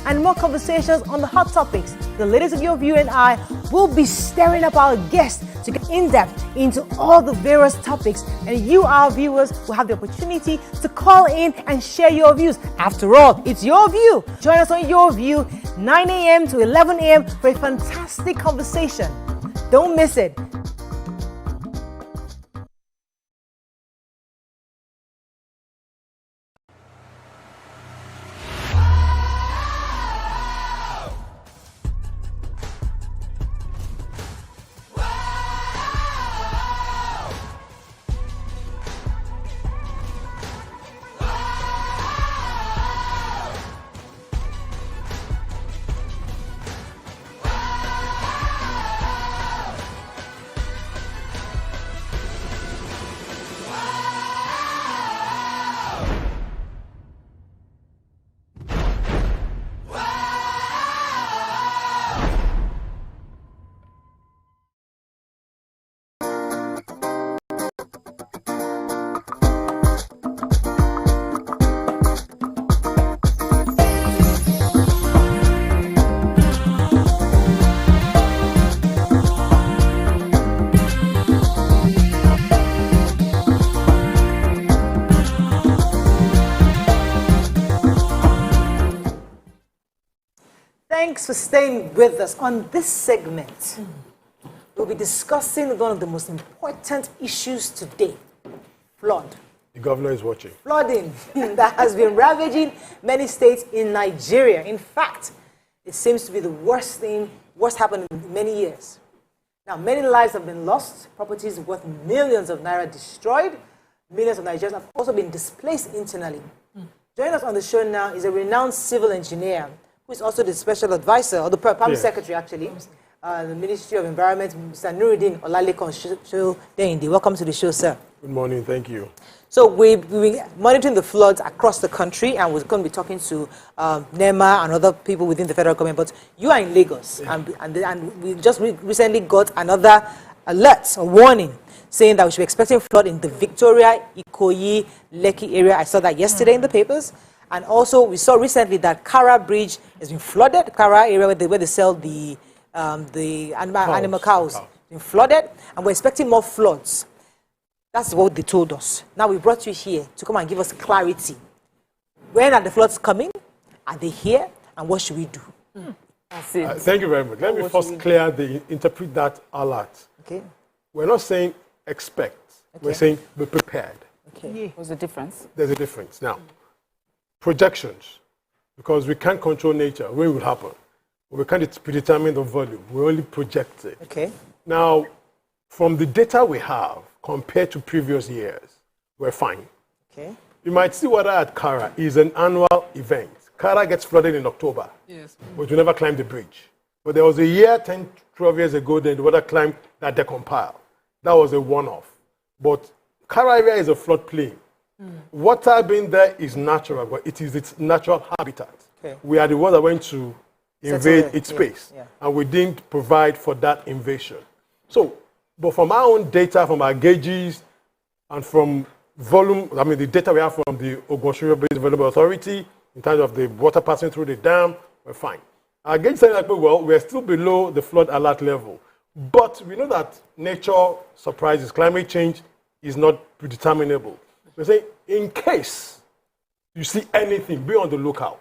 and more conversations on the hot topics. The ladies of Your View and I will be stirring up our guests to get in-depth into all the various topics, and you, our viewers, will have the opportunity to call in and share your views. After all, it's your view. Join us on Your View, 9 a.m. to 11 a.m. for a fantastic conversation. Don't miss it. Thanks for staying with us. On this segment, we'll be discussing one of the most important issues today, flood. The governor is watching. Flooding that has been ravaging many states in Nigeria. In fact, it seems to be the worst happened in many years. Now, many lives have been lost, properties worth millions of naira destroyed, millions of Nigerians have also been displaced internally. Joining us on the show now is a renowned civil engineer, who is also the special advisor, or the permanent secretary, actually, the Ministry of Environment, Mr. Nuruddin Olalekon. Welcome to the show, sir. Good morning, thank you. So we've been monitoring the floods across the country, and we're going to be talking to NEMA and other people within the federal government. But you are in Lagos, and we just recently got another alert, a warning, saying that we should be expecting flood in the Victoria, Ikoyi, Lekki area. I saw that yesterday in the papers. And also, we saw recently that Kara Bridge has been flooded. Kara area where they sell the animal cows been flooded, and we're expecting more floods. That's what they told us. Now we brought you here to come and give us clarity. When are the floods coming? Are they here? And what should we do? Thank you very much. Let me first interpret that alert. Okay. We're not saying expect. Okay. We're saying be prepared. Okay. What's the difference? There's a difference. Now, projections, because we can't control nature, when it will happen. We can't predetermine the volume. We only project it. Okay. Now, from the data we have, compared to previous years, we're fine. Okay. You might see water at Kara is an annual event. Kara gets flooded in October. Yes. But we never climbed the bridge. But there was a year, 10, 12 years ago, then the water climbed that decompiled. That was a one-off. But Kara area is a floodplain. Water being there is natural, but it is its natural habitat. Okay. We are the ones that went to invade its space, and we didn't provide for that invasion. So, but from our own data, from our gauges, and from volume, the data we have from the Ogunshiro Development Authority, in terms of the water passing through the dam, we're fine. Our gauge said that, well, we're still below the flood alert level. But we know that nature surprises, climate change is not predeterminable. We're saying, in case you see anything, be on the lookout.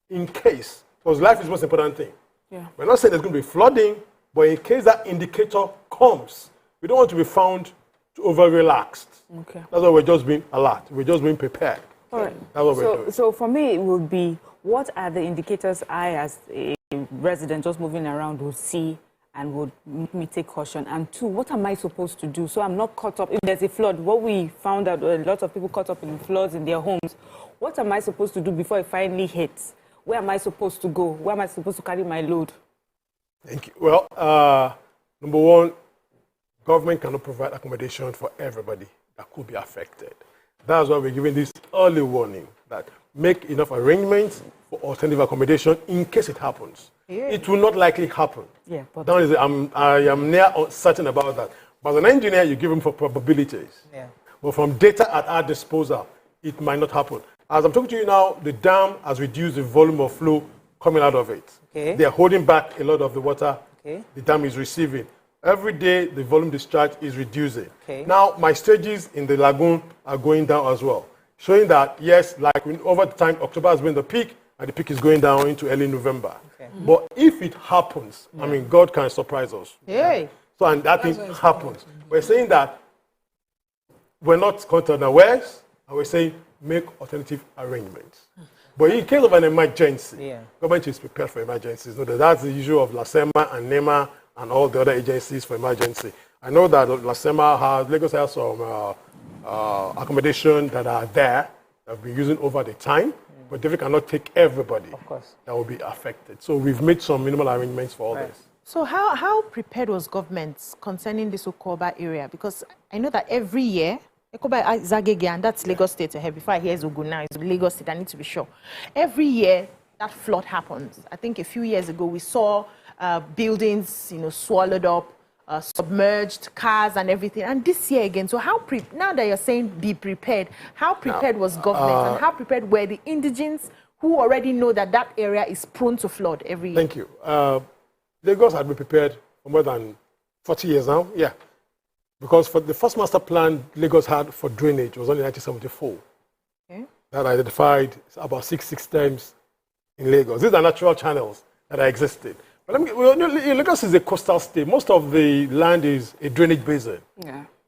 In case, because life is the most important thing. Yeah. We're not saying there's going to be flooding, but in case that indicator comes, we don't want to be found to over-relaxed. Okay. That's why we're just being alert. We're just being prepared. All right. That's what we're doing. So for me, it would be, what are the indicators I, as a resident just moving around, would see and would make me take caution? And two, what am I supposed to do so I'm not caught up? If there's a flood, what we found out, a lot of people caught up in floods in their homes. What am I supposed to do before it finally hits? Where am I supposed to go? Where am I supposed to carry my load? Thank you. Well, number one, government cannot provide accommodation for everybody that could be affected. That's why we're giving this early warning that make enough arrangements for alternative accommodation in case it happens. Yeah. It will not likely happen. Yeah, but I am near certain about that. But as an engineer, you give them for probabilities. Yeah. But from data at our disposal, it might not happen. As I'm talking to you now, the dam has reduced the volume of flow coming out of it. Okay. They're holding back a lot of the water Okay. the dam is receiving. Every day, the volume discharge is reducing. Okay. Now, my stages in the lagoon are going down as well, showing that, yes, like over the time, October has been the peak, and the peak is going down into early November. Okay. But if it happens, I mean, God can surprise us. Yay. So, and that thing happens. We're saying that we're not caught unawares, and we're saying make alternative arrangements. But in case of an emergency, government is prepared for emergencies. No, that's the issue of LASEMA and NEMA and all the other agencies for emergency. I know that LASEMA has, Lagos has some accommodation that are there that have been using over the time, but they cannot take everybody that will be affected. So we've made some minimal arrangements for all this. So how prepared was government concerning this Okoba area? Because I know that every year, Okoba is Agege, and that's Lagos State. Before I hear Zogun now, it's Lagos State, I need to be sure. Every year, that flood happens. I think a few years ago, we saw buildings, swallowed up, submerged, cars and everything. And this year again, so now that you're saying be prepared, how prepared was government and how prepared were the indigents who already know that that area is prone to flood every year? Thank you. Lagos had been prepared for more than 40 years now, because for the first master plan Lagos had for drainage was only 1974. Okay. That identified about six systems in Lagos. These are natural channels that are existed. But Lagos is a coastal state. Most of the land is a drainage basin,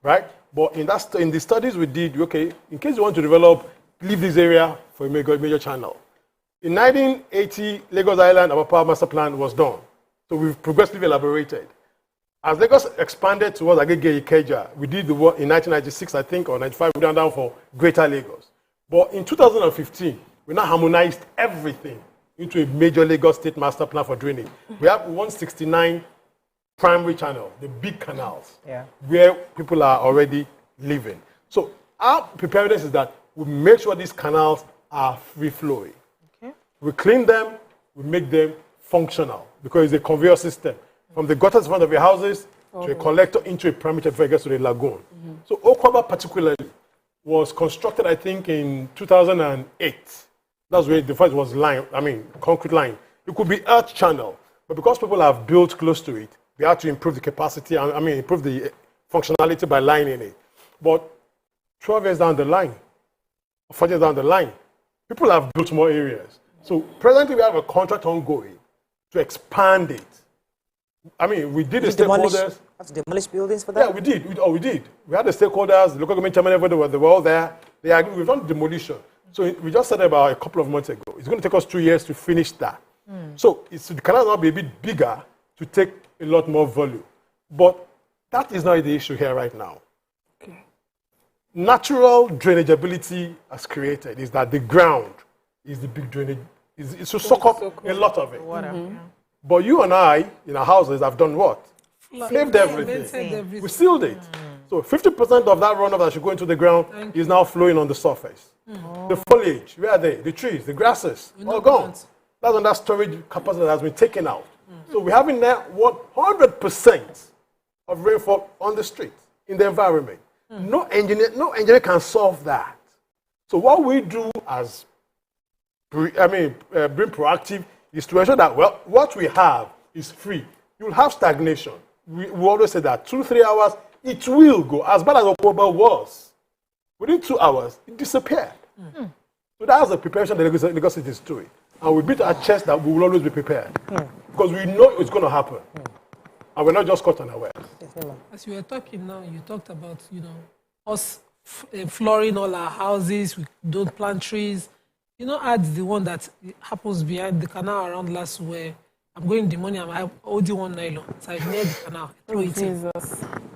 right? But in the studies we did, in case you want to develop, leave this area for a major channel. In 1980, Lagos Island, our power master plan was done. So we've progressively elaborated. As Lagos expanded towards Agege Ikeja, we did the work in 1996, I think, or 95, we went down for Greater Lagos. But in 2015, we now harmonized everything into a major Lagos State master plan for drainage. We have 169 primary channels, the big canals, where people are already living. So our preparedness is that we make sure these canals are free-flowing. Okay. We clean them, we make them functional, because it's a conveyor system. From the gutters in front of your houses to a collector into a primary before it gets to the lagoon. So Okoba particularly was constructed, I think, in 2008. That's where the first was concrete line. It could be earth channel, but because people have built close to it, they had to improve the capacity, improve the functionality by lining it. But 12 years down the line, 4 years down the line, people have built more areas. So presently we have a contract ongoing to expand it. We did the stakeholders. Have to demolish buildings for that? Yeah, we did. We had the stakeholders, the local government chairman, everybody, they were all there. We've done demolition. So we just said about a couple of months ago. It's going to take us 2 years to finish that. So the canal now be a bit bigger to take a lot more volume. But that is not the issue here right now. Okay. Natural drainage ability as created is that the ground is the big drainage. It's to soak up a lot of it. But you and I, in our houses, have done what? Paved everything. We sealed it. So 50% of that runoff that should go into the ground is now flowing on the surface. The foliage, where are they? The trees, the grasses, all gone. That's when that storage capacity that has been taken out. So we're having now 100% of rainfall on the street, in the environment. No engineer can solve that. So what we do as being proactive is to ensure that, what we have is free. You'll have stagnation. We always say that 2-3 hours, it will go. As bad as Okoba was, within 2 hours, it disappeared. So that's the preparation that Lagos City is doing. And we beat our chest that we will always be prepared. Because we know it's going to happen. And we're not just caught unaware. As you were talking now, you talked about, us flooring all our houses, we don't plant trees. Add the one that happens behind the canal around last where I'm going in the morning, I'm holding one nylon. So I near the canal, I throw it in.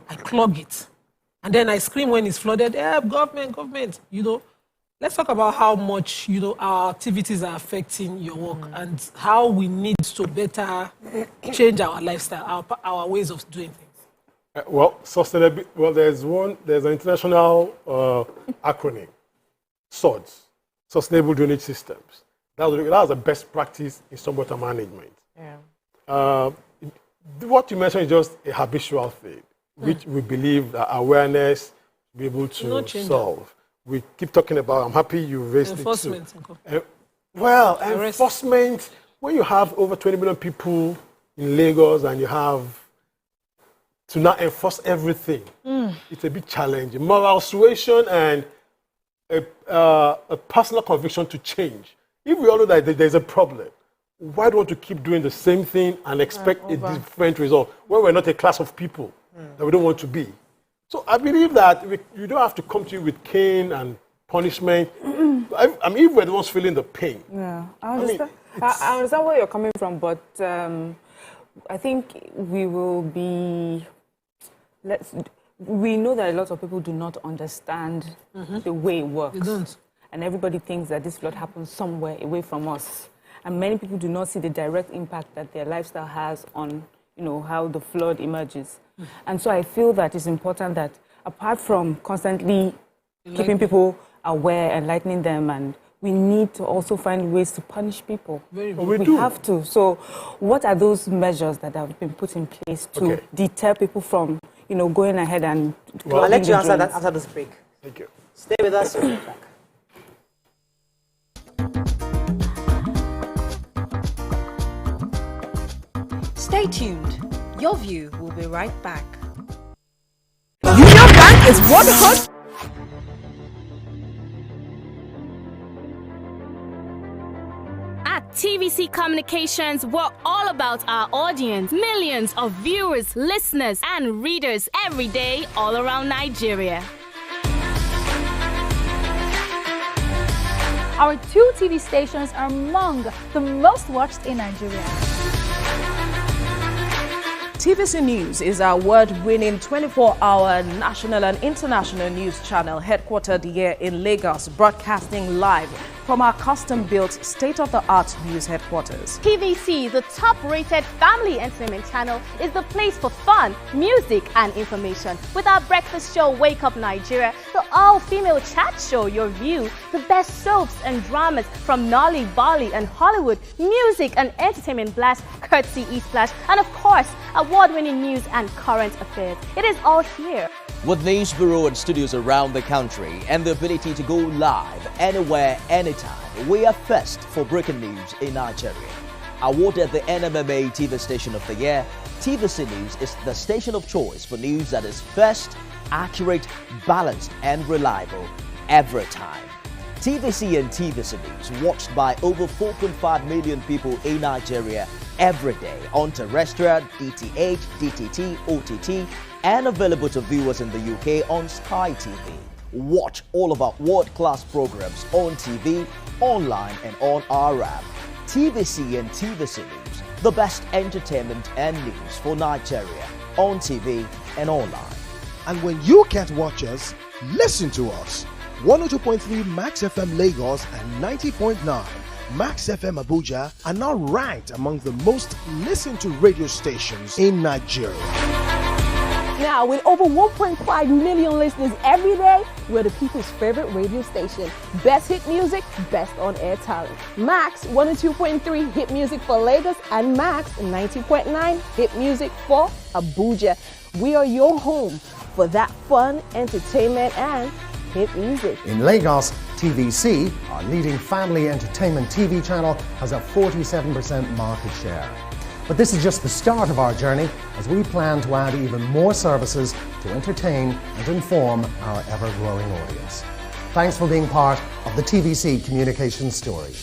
I clog it. And then I scream when it's flooded, government. Let's talk about how much, our activities are affecting your work and how we need to better change our lifestyle, our ways of doing things. Well, sustainability. Well, there's an international acronym, SWORDS, Sustainable Drainage Systems. That's the best practice in stormwater management. Yeah. What you mentioned is just a habitual thing, which we believe that awareness will be able to solve. We keep talking about, I'm happy you raised enforcement. It too. Enforcement, when you have over 20 million people in Lagos and you have to not enforce everything, it's a big challenge. Moral suasion and a personal conviction to change. If we all know that there's a problem, why do we want to keep doing the same thing and expect a different result when we're not a class of people that we don't want to be? So I believe that you don't have to come to you with cane and punishment. I mean, if we're the ones feeling the pain. Yeah, I understand where you're coming from, but I think we will be... We know that a lot of people do not understand the way it works. They don't. And everybody thinks that this flood happens somewhere away from us. And many people do not see the direct impact that their lifestyle has on, how the flood emerges. And so I feel that it's important that apart from constantly keeping people aware, enlightening them, and we need to also find ways to punish people. We have to. So what are those measures that have been put in place to deter people from, going ahead and... I'll let you answer that after this break. Thank you. Stay with us. We'll be back. Stay tuned. Your View will be right back. Union Bank is 100. At TVC Communications, we're all about our audience. Millions of viewers, listeners, and readers every day all around Nigeria. Our 2 TV stations are among the most watched in Nigeria. TVC News is our award-winning 24-hour national and international news channel headquartered here in Lagos, broadcasting live from our custom-built state-of-the-art news headquarters. TVC, the top-rated family entertainment channel, is the place for fun, music, and information. With our breakfast show, Wake Up Nigeria, the all-female chat show, Your View, the best soaps and dramas from Nolly, Bolly, and Hollywood, music and entertainment blast, courtesy eSplash, and of course, award-winning news and current affairs. It is all here. With news bureau and studios around the country and the ability to go live anywhere, anytime, we are first for breaking news in Nigeria. Awarded the NMMA TV Station of the Year, TVC News is the station of choice for news that is first, accurate, balanced, and reliable every time. TVC and TVC News watched by over 4.5 million people in Nigeria every day on terrestrial, DTH, DTT, OTT, and available to viewers in the UK on Sky TV. Watch all of our world-class programs on TV, online, and on our app. TVC and TVC News, the best entertainment and news for Nigeria on TV and online. And when you can't watch us, listen to us. 102.3 Max FM Lagos and 90.9 Max FM Abuja are now ranked among the most listened to radio stations in Nigeria. Now, with over 1.5 million listeners every day, we're the people's favorite radio station. Best hit music, best on-air talent. Max 102.3 hit music for Lagos and Max 90.9 hit music for Abuja. We are your home for that fun, entertainment, and hit music. In Lagos, TVC, our leading family entertainment TV channel, has a 47% market share. But this is just the start of our journey as we plan to add even more services to entertain and inform our ever-growing audience. Thanks for being part of the TVC communications story.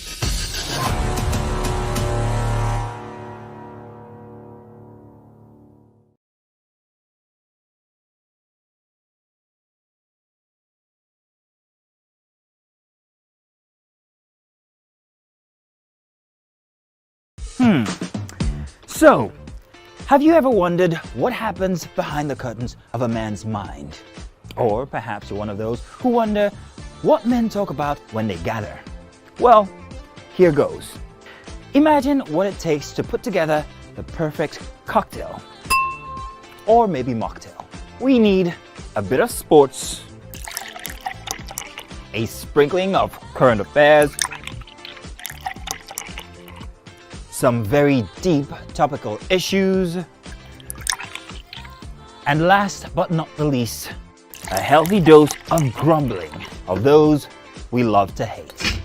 So, have you ever wondered what happens behind the curtains of a man's mind? Or perhaps you're one of those who wonder what men talk about when they gather. Well, here goes. Imagine what it takes to put together the perfect cocktail. Or maybe mocktail. We need a bit of sports, a sprinkling of current affairs, some very deep topical issues, and last but not the least, a healthy dose of grumbling of those we love to hate.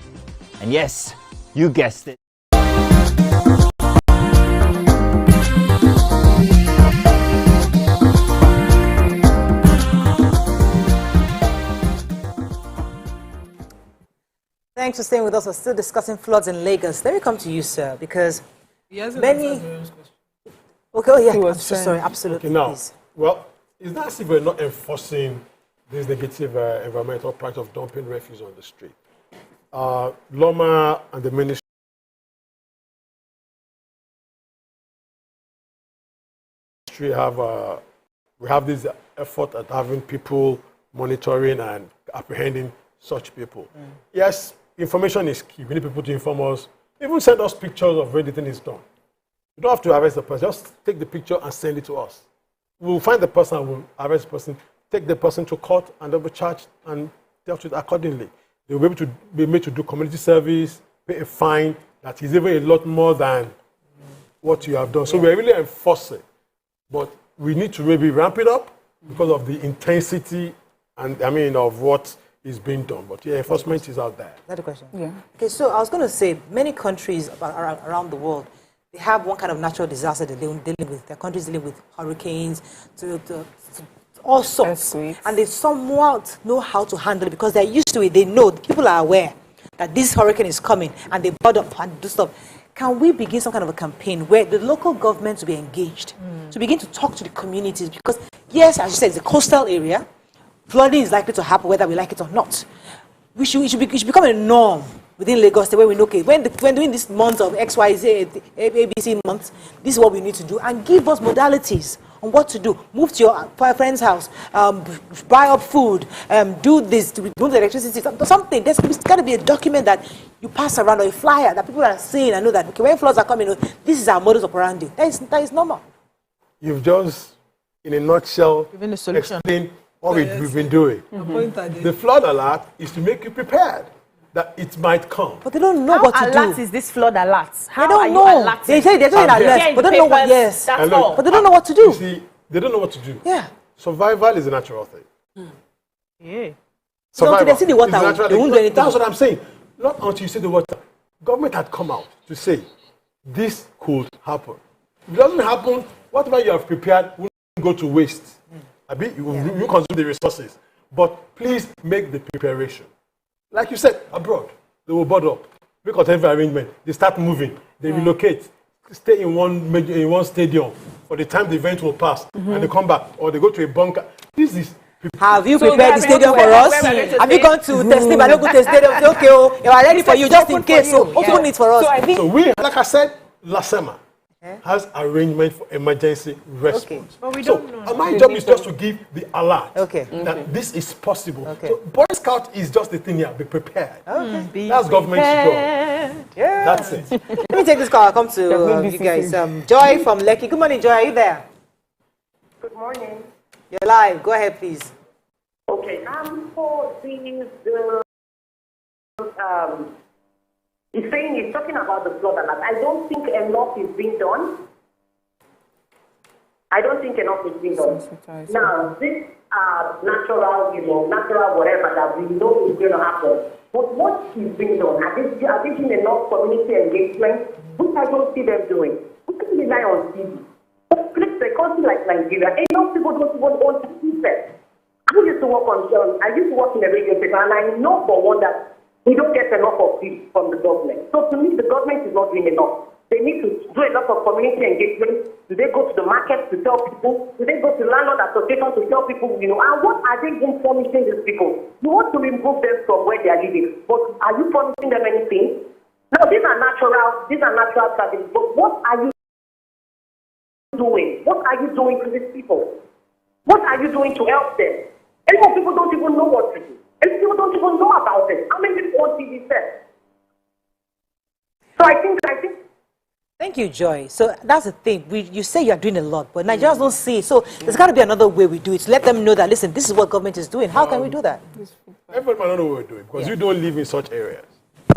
And yes, you guessed it. Thanks for staying with us. We're still discussing floods in Lagos. Let me come to you, sir, because many... Okay, oh yeah, I'm so sorry, absolutely. Okay, now, please. well, it's not as if we're not enforcing this negative environmental practice of dumping refuse on the street. Loma and the ministry we have this effort at having people monitoring and apprehending such people. Yes, information is key. We need people to inform us. Even send us pictures of where the thing is done. You don't have to arrest the person. Just take the picture and send it to us. We'll find the person, we'll arrest the person, take the person to court, and they'll be charged and dealt with accordingly. They'll be able to be made to do community service, pay a fine that is even a lot more than what you have done. So we're really enforcing. But we need to maybe ramp it up because of the intensity and of what is being done. But yeah, enforcement is out there. Is that a question? Yeah. Okay, so I was going to say, many countries around the world, they have one kind of natural disaster that they're dealing with. Their countries dealing with hurricanes, to all sorts. And they somewhat know how to handle it because they're used to it. They know, people are aware that this hurricane is coming and they board up and do stuff. Can we begin some kind of a campaign where the local government will be engaged to begin to talk to the communities? Because yes, as you said, it's a coastal area. Flooding is likely to happen whether we like it or not. It should become a norm within Lagos, the way we know, okay, when doing this month of XYZ, ABC months, this is what we need to do, and give us modalities on what to do. Move to your friend's house, buy up food, do this, remove the electricity, something. There's got to be a document that you pass around, or a flyer that people are seeing and know that, okay, when floods are coming, this is our modus operandi. That is normal. You've just, in a nutshell, explained what we've been doing. The flood alert is to make you prepared that it might come. But they don't know what to do. How alert is this flood alert? How they don't know. They say they're doing alert, but they don't know what. Yes, that's all. But they don't know what to do. You see, they don't know what to do. Yeah. Survival is a natural thing. Yeah. So until they see the water, they won't do anything. That's what I'm saying. Not until you see the water. Government had come out to say this could happen. If it doesn't happen, whatever you have prepared will go to waste. You consume the resources. But please make the preparation. Like you said, abroad, they will board up, make alternative arrangement, they start moving, they relocate, stay in one stadium for the time the event will pass, and they come back, or they go to a bunker. This is... Have you prepared the stadium for us? Have you gone to testing? I don't go to the stadium. Say, okay, oh, you are ready for you just in case. So open it for us. So we, like I said, Lasema has arrangement for emergency response. But we don't know. My job is just to give the alert that this is possible. So Boy Scout is just the thing here. Be prepared. That's government's job. Yeah. That's it. Let me take this call. I'll come to you guys. Joy from Lekki. Good morning, Joy. Are you there? Good morning. You're live. Go ahead, please. Okay. For these he's talking about the flood alert. I don't think enough is being done. Now, this natural whatever that we know is going to happen. But what is being done? Are they doing enough community engagement? Which I don't see them doing. We can rely on TV. But please, a country like Nigeria, enough people don't even want to see that. I used to work in a radio station, and I know for one that we don't get enough of this from the government. So to me, the government is not doing enough. They need to do a lot of community engagement. Do they go to the market to tell people? Do they go to landlord association to tell people, and what are they even promising these people? You want to remove them from where they are living, but are you promising them anything? Now, these are natural tragedies, but what are you doing? What are you doing to these people? What are you doing to help them? And more people don't even know what to do. And people don't even know about it. How many people on TV set? So I think. Thank you, Joy. So that's the thing. You say you're doing a lot, but Nigerians don't see it. So there's got to be another way we do it. To let them know that, listen, this is what government is doing. How can we do that? Everybody might not know what we're doing because you don't live in such areas.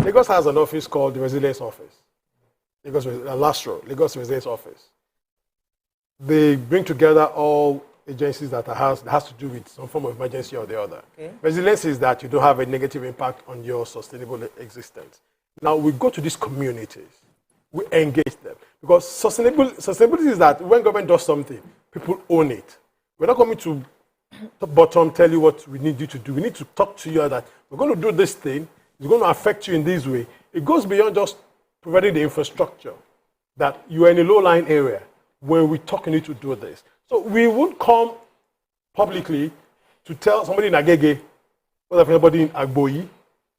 Lagos has an office called the Resilience Office. Lagos Resilience Office. They bring together all agencies that has to do with some form of emergency or the other. Okay. Resilience is that you don't have a negative impact on your sustainable existence. Now we go to these communities. We engage them. Because sustainability is that when government does something, people own it. We're not coming to top bottom tell you what we need you to do. We need to talk to you that we're going to do this thing. It's going to affect you in this way. It goes beyond just providing the infrastructure that you are in a low-lying area where we talk you need to do this. So we would come publicly to tell somebody in Agege, what if anybody in Agboyi.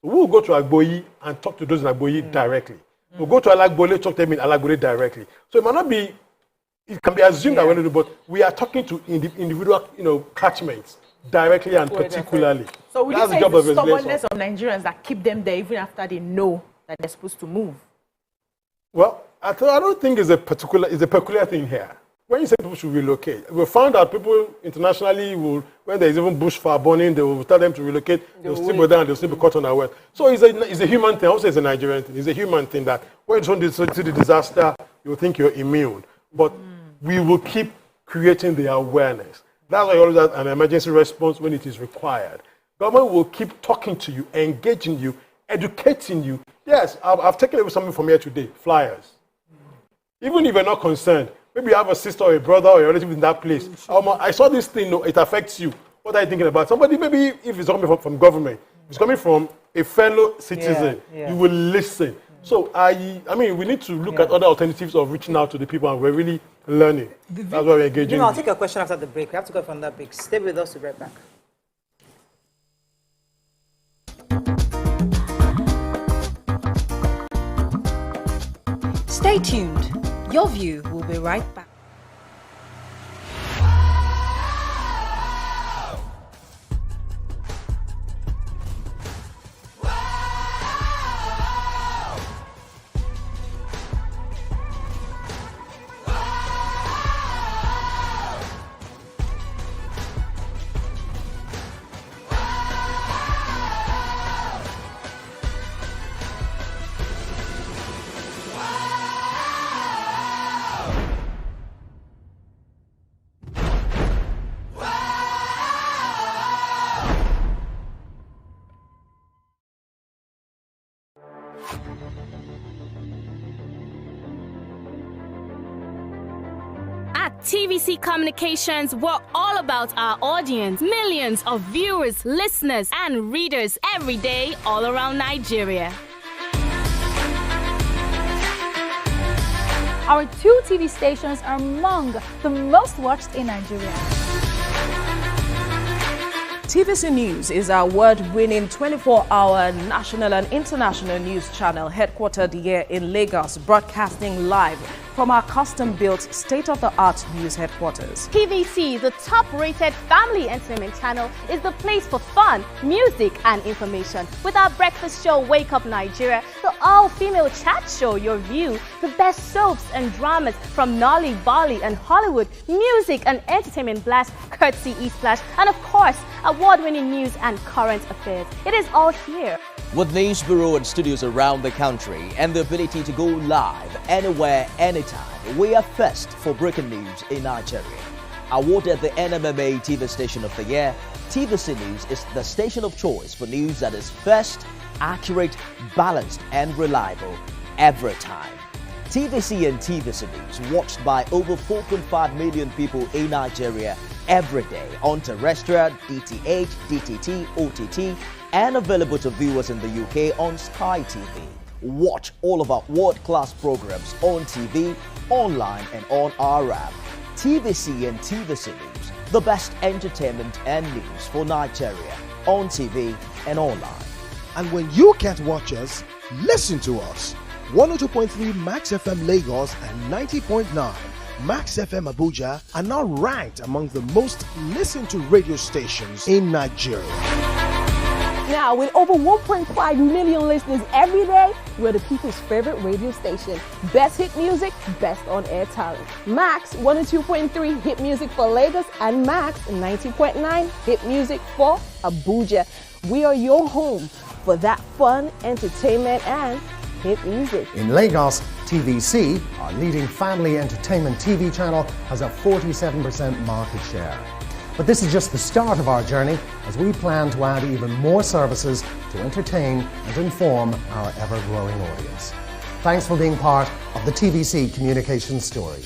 We'll go to Agboyi and talk to those in Agboyi directly. We'll go to Alagbole, talk to them in Alagbole directly. So it might not be, it can be assumed that we're going to do, but we are talking to individual, catchments directly and particularly. So would you say it's the stubbornness of Nigerians that keep them there even after they know that they're supposed to move? Well, I don't think it's a peculiar thing here. When you say people should relocate, we found that people internationally will, when there's even bushfire burning, they will tell them to relocate. They'll still go down, they'll still be caught on their way. So it's a human thing. I won't say it's a Nigerian thing. It's a human thing that when you see the disaster, you think you're immune. But we will keep creating the awareness. That's why you always have an emergency response when it is required. Government will keep talking to you, engaging you, educating you. Yes, I've taken away something from here today, flyers. Even if you're not concerned, maybe you have a sister or a brother or a relative in that place. I saw this thing, it affects you. What are you thinking about? Somebody, maybe if it's coming from government, it's coming from a fellow citizen, you will listen. So, we need to look at other alternatives of reaching out to the people, and we're really learning. That's why we're engaging. I'll take a question after the break. We have to go from that break. Stay with us, we'll be right back. Stay tuned. Your View will be right back. At TVC Communications, we're all about our audience. Millions of viewers, listeners, and readers every day all around Nigeria. Our 2 TV stations are among the most watched in Nigeria. TVC News is our award-winning 24-hour national and international news channel headquartered here in Lagos, broadcasting live from our custom-built state-of-the-art news headquarters. TVC, the top-rated family entertainment channel, is the place for fun, music, and information. With our breakfast show, Wake Up Nigeria, the all-female chat show, Your View, the best soaps and dramas from Nolly, Bali, and Hollywood, music and entertainment blast, courtesy eSplash, and of course, award-winning news and current affairs. It is all here. With news bureau and studios around the country and the ability to go live anywhere, anytime, we are first for breaking news in Nigeria. Awarded the NMMA TV Station of the Year, TVC News is the station of choice for news that is first, accurate, balanced, and reliable every time. TVC and TVC News watched by over 4.5 million people in Nigeria every day on terrestrial, DTH, DTT, OTT, and available to viewers in the UK on Sky TV. Watch all of our world-class programs on TV, online, and on our app. TVC and TVC News, the best entertainment and news for Nigeria on TV and online. And when you can't watch us, listen to us. 102.3 Max FM Lagos and 90.9 Max FM Abuja are now ranked among the most listened to radio stations in Nigeria. Now, with over 1.5 million listeners every day, we're the people's favorite radio station. Best hit music, best on-air talent. Max 102.3 hit music for Lagos and Max 90.9 hit music for Abuja. We are your home for that fun, entertainment, and hit music. In Lagos, TVC, our leading family entertainment TV channel, has a 47% market share. But this is just the start of our journey as we plan to add even more services to entertain and inform our ever-growing audience. Thanks for being part of the TVC communication story.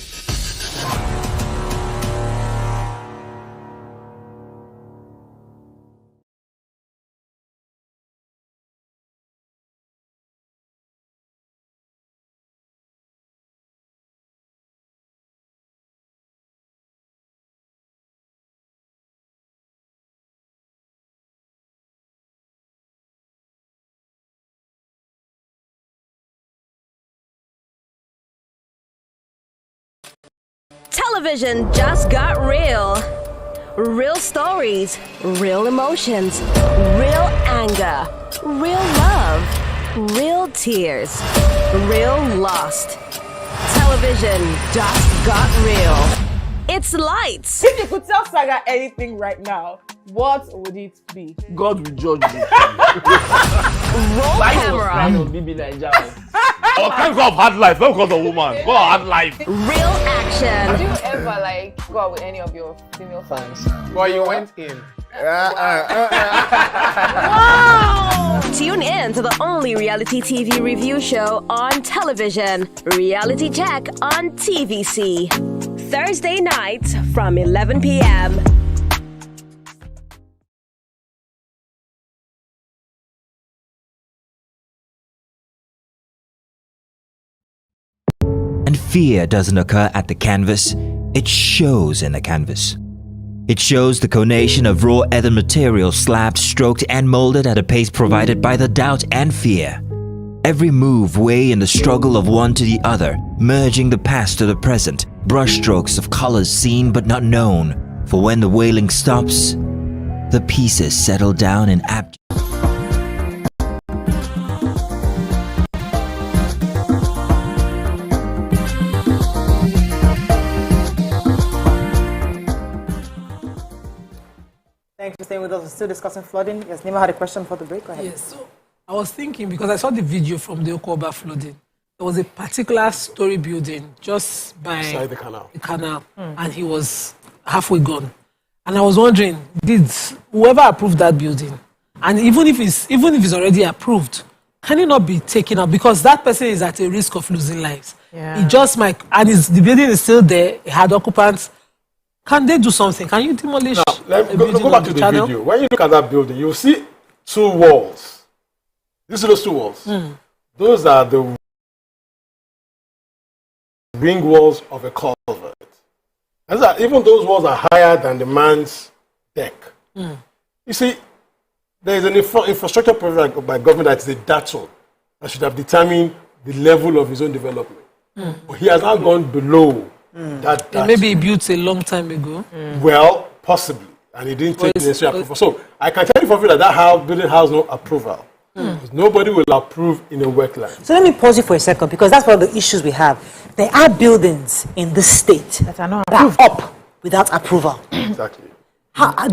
Television just got real. Real stories, real emotions, real anger, real love, real tears, real lost. Television just got real. It's lights. If you could tell Saga anything right now, what would it be? God will judge you. Roll camera. Oh, thank God of hard life, not because of woman. God hard life. Real action. Do you ever go out with any of your female fans? Well, you went in. Wow! Tune in to the only reality TV review show on television, Reality Check on TVC. Thursday nights from 11 p.m. And fear doesn't occur at the canvas, it shows in the canvas. It shows the conation of raw earthen material slabbed, stroked, and molded at a pace provided by the doubt and fear. Every move weigh in the struggle of one to the other, merging the past to the present, brushstrokes of colors seen but not known. For when the wailing stops, the pieces settle down in abject. Thanks for staying with us. We're still discussing flooding. Yes, Nima had a question for the break. Go ahead. Yes, so I was thinking, because I saw the video from the Okoba flooding. There was a particular story building just by beside the canal. And he was halfway gone. And I was wondering, did whoever approved that building, and even if it's already approved, can it not be taken out? Because that person is at a risk of losing lives. Yeah. It just might, and the building is still there, it had occupants. Can they do something? Can you demolish? Now, go back to the video. When you look at that building, you'll see two walls. These are those two walls. Those are the wing walls of a culvert. Even those walls are higher than the man's deck. You see, there is an infrastructure project by government that is a DATO that should have determined the level of his own development. But he has now gone below that. Maybe he built a long time ago. Well, possibly. And he didn't take the necessary approval. So I can tell you for free that building has no approval. Because nobody will approve in a wetland. So let me pause you for a second, because that's one of the issues we have. There are buildings in this state that are up without approval. Exactly.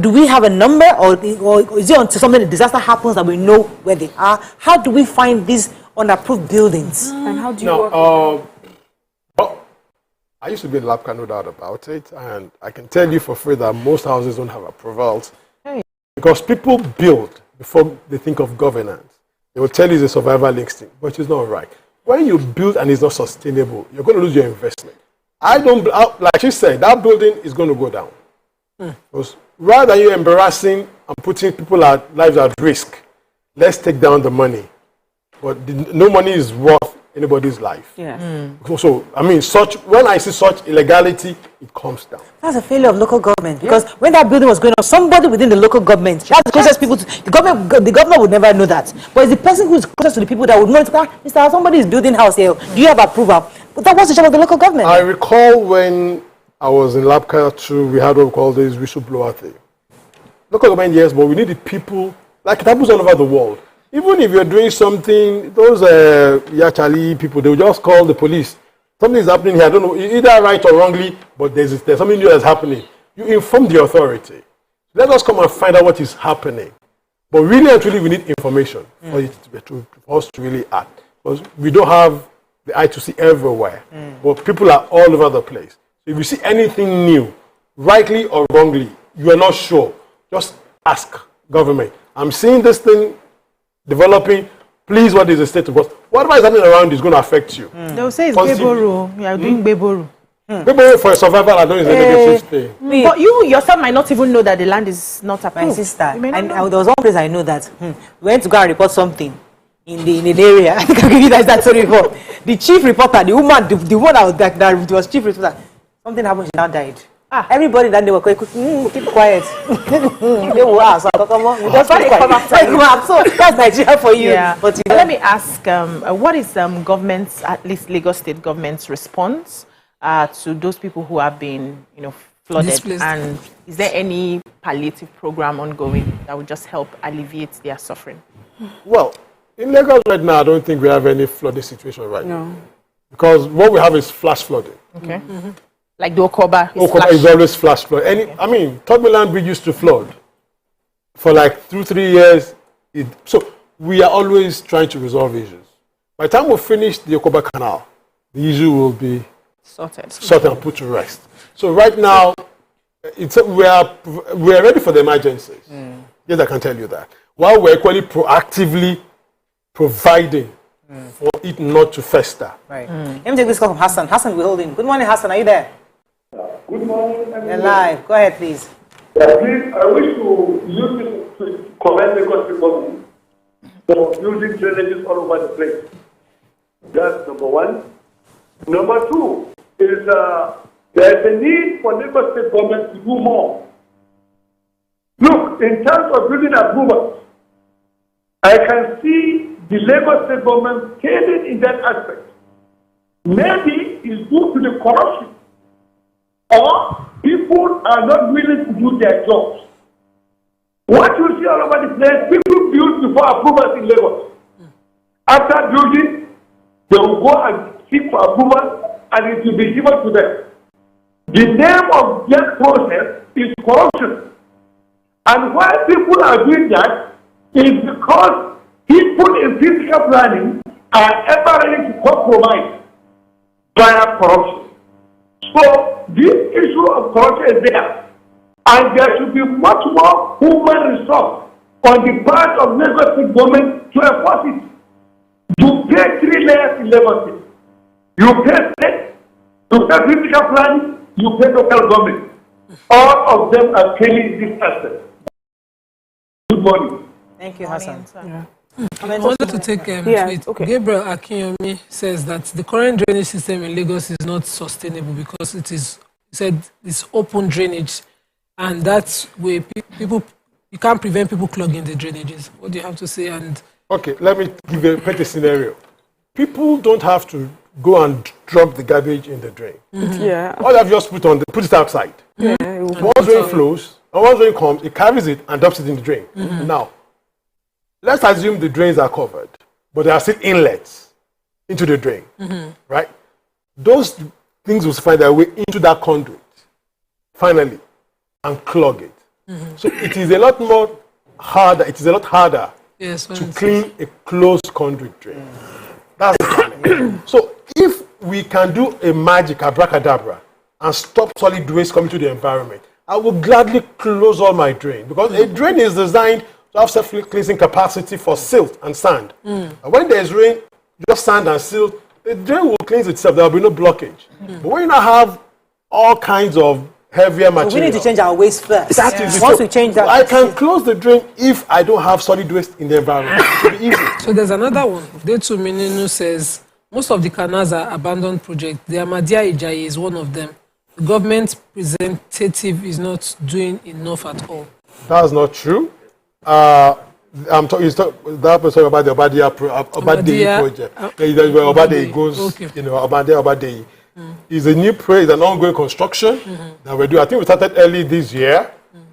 Do we have a number, or is it until something, a disaster happens, that we know where they are? How do we find these unapproved buildings? And how do you work? I used to be in LAPCA, no doubt about it, and I can tell you for free that most houses don't have approvals. Because people build before they think of governance. They will tell you it's a survival instinct, but it's not right. When you build and it's not sustainable, you're going to lose your investment. Like you said, that building is going to go down. Because rather than you embarrassing and putting people's lives at risk, let's take down the money. But no money is worth anybody's life. Yeah. So, I mean, when I see such illegality, it comes down. That's a failure of local government, because when that building was going on, somebody within the local government, that's the closest people to the governor would never know that. But it's the person who is closest to the people that would know it. Mr. Somebody is building house here. Do you have approval? But that was the job of the local government. I recall when I was in Labka too, we had what we call this whistleblower thing. Local government, yes, but we need the people, like it happens all over the world. Even if you're doing something, those Yachali people, they will just call the police. Something is happening here, I don't know, either right or wrongly, but there's something new that's happening. You inform the authority. Let us come and find out what is happening. But really and truly, we need information for us to really act. Because we don't have the eye to see everywhere, but people are all over the place. So if you see anything new, rightly or wrongly, you are not sure, just ask government. I'm seeing this thing developing. Please, what is the state of us? Whatever is happening around is going to affect you. They will say it's Beboru. You are doing Beboru. Beboru for survival, I don't is a negative thing. But you yourself might not even know that the land is not approved. My sister, there was one place I know that we went to go and report something in the area. I think I'll give you guys that story before. The chief reporter, the woman, the one that was chief reporter, something happened, she now died. Everybody that they were quick, keep quiet. They were asked, just keep quiet. So that's Nigeria for you. Yeah. But let me ask, what is government's, at least Lagos State government's response to those people who have been, flooded? Displaced. And is there any palliative program ongoing that would just help alleviate their suffering? Well, in Lagos right now, I don't think we have any flooding situation right now. Because what we have is flash flooding. Okay. Like the Okoba is always flash flood. I mean, Third Mainland Bridge used to flood for like 2-3 years. So we are always trying to resolve issues. By the time we finish the Okoba Canal, the issue will be sorted and put to rest. So right now, we are ready for the emergencies. Yes, I can tell you that. While we're equally proactively providing for it not to fester. Right. Let me take this call from Hassan. Hassan, we're holding. Good morning, Hassan. Are you there? Good morning. You're live. Go ahead, please. Yeah, please, I wish to use this to commend the government for using drainages all over the place. That's number one. Number two is there's a need for Lagos State government to do more. Look, in terms of building approvals, I can see the Lagos State government failing in that aspect. Maybe it's due to the corruption, or people are not willing to do their jobs. What you see all over the place, people build before approvals in Lagos. After building, they will go and seek for approval, and it will be given to them. The name of that process is corruption. And why people are doing that is because people in physical planning are ever ready to compromise via corruption. So this issue of corruption is there, and there should be much more human resource on the part of Lagos State government to enforce it. You pay 3 layers in Lagos State. You pay state, you pay physical planning, you pay local government. All of them are failing in this aspect. Good morning. Thank you, Hassan. I wanted to take tweet. Okay. Gabriel Akinyomi says that the current drainage system in Lagos is not sustainable because it is, he said, it's open drainage, and that's where people, you can't prevent people clogging the drainages. What do you have to say? And okay, let me give you a scenario. People don't have to go and drop the garbage in the drain. Yeah. All I've just put it outside. Yeah. Once rain flows, and once rain comes, it carries it and dumps it in the drain. Now, let's assume the drains are covered, but there are still inlets into the drain, right? Those things will find their way into that conduit, finally, and clog it. So it is a lot harder to clean a closed conduit drain. That's the challenge. So if we can do a magic abracadabra and stop solid waste coming to the environment, I will gladly close all my drain, because a drain is designed to have self-cleansing capacity for silt and sand. And when there's rain, just sand and silt, the drain will cleanse itself. There will be no blockage. But when you now have all kinds of heavier material, we need to change our waste first. Once we change that, I can close the drain if I don't have solid waste in the environment. It will be easy. So there's another one. Detu Meninu says most of the canals are abandoned projects. The Ahmadiyya Ijayi is one of them. The government representative is not doing enough at all. That's not true. I'm talking that person about the Obadiah project. Where Obadiah goes, Obadiah. It's a new project, an ongoing construction that we're doing. I think we started early this year,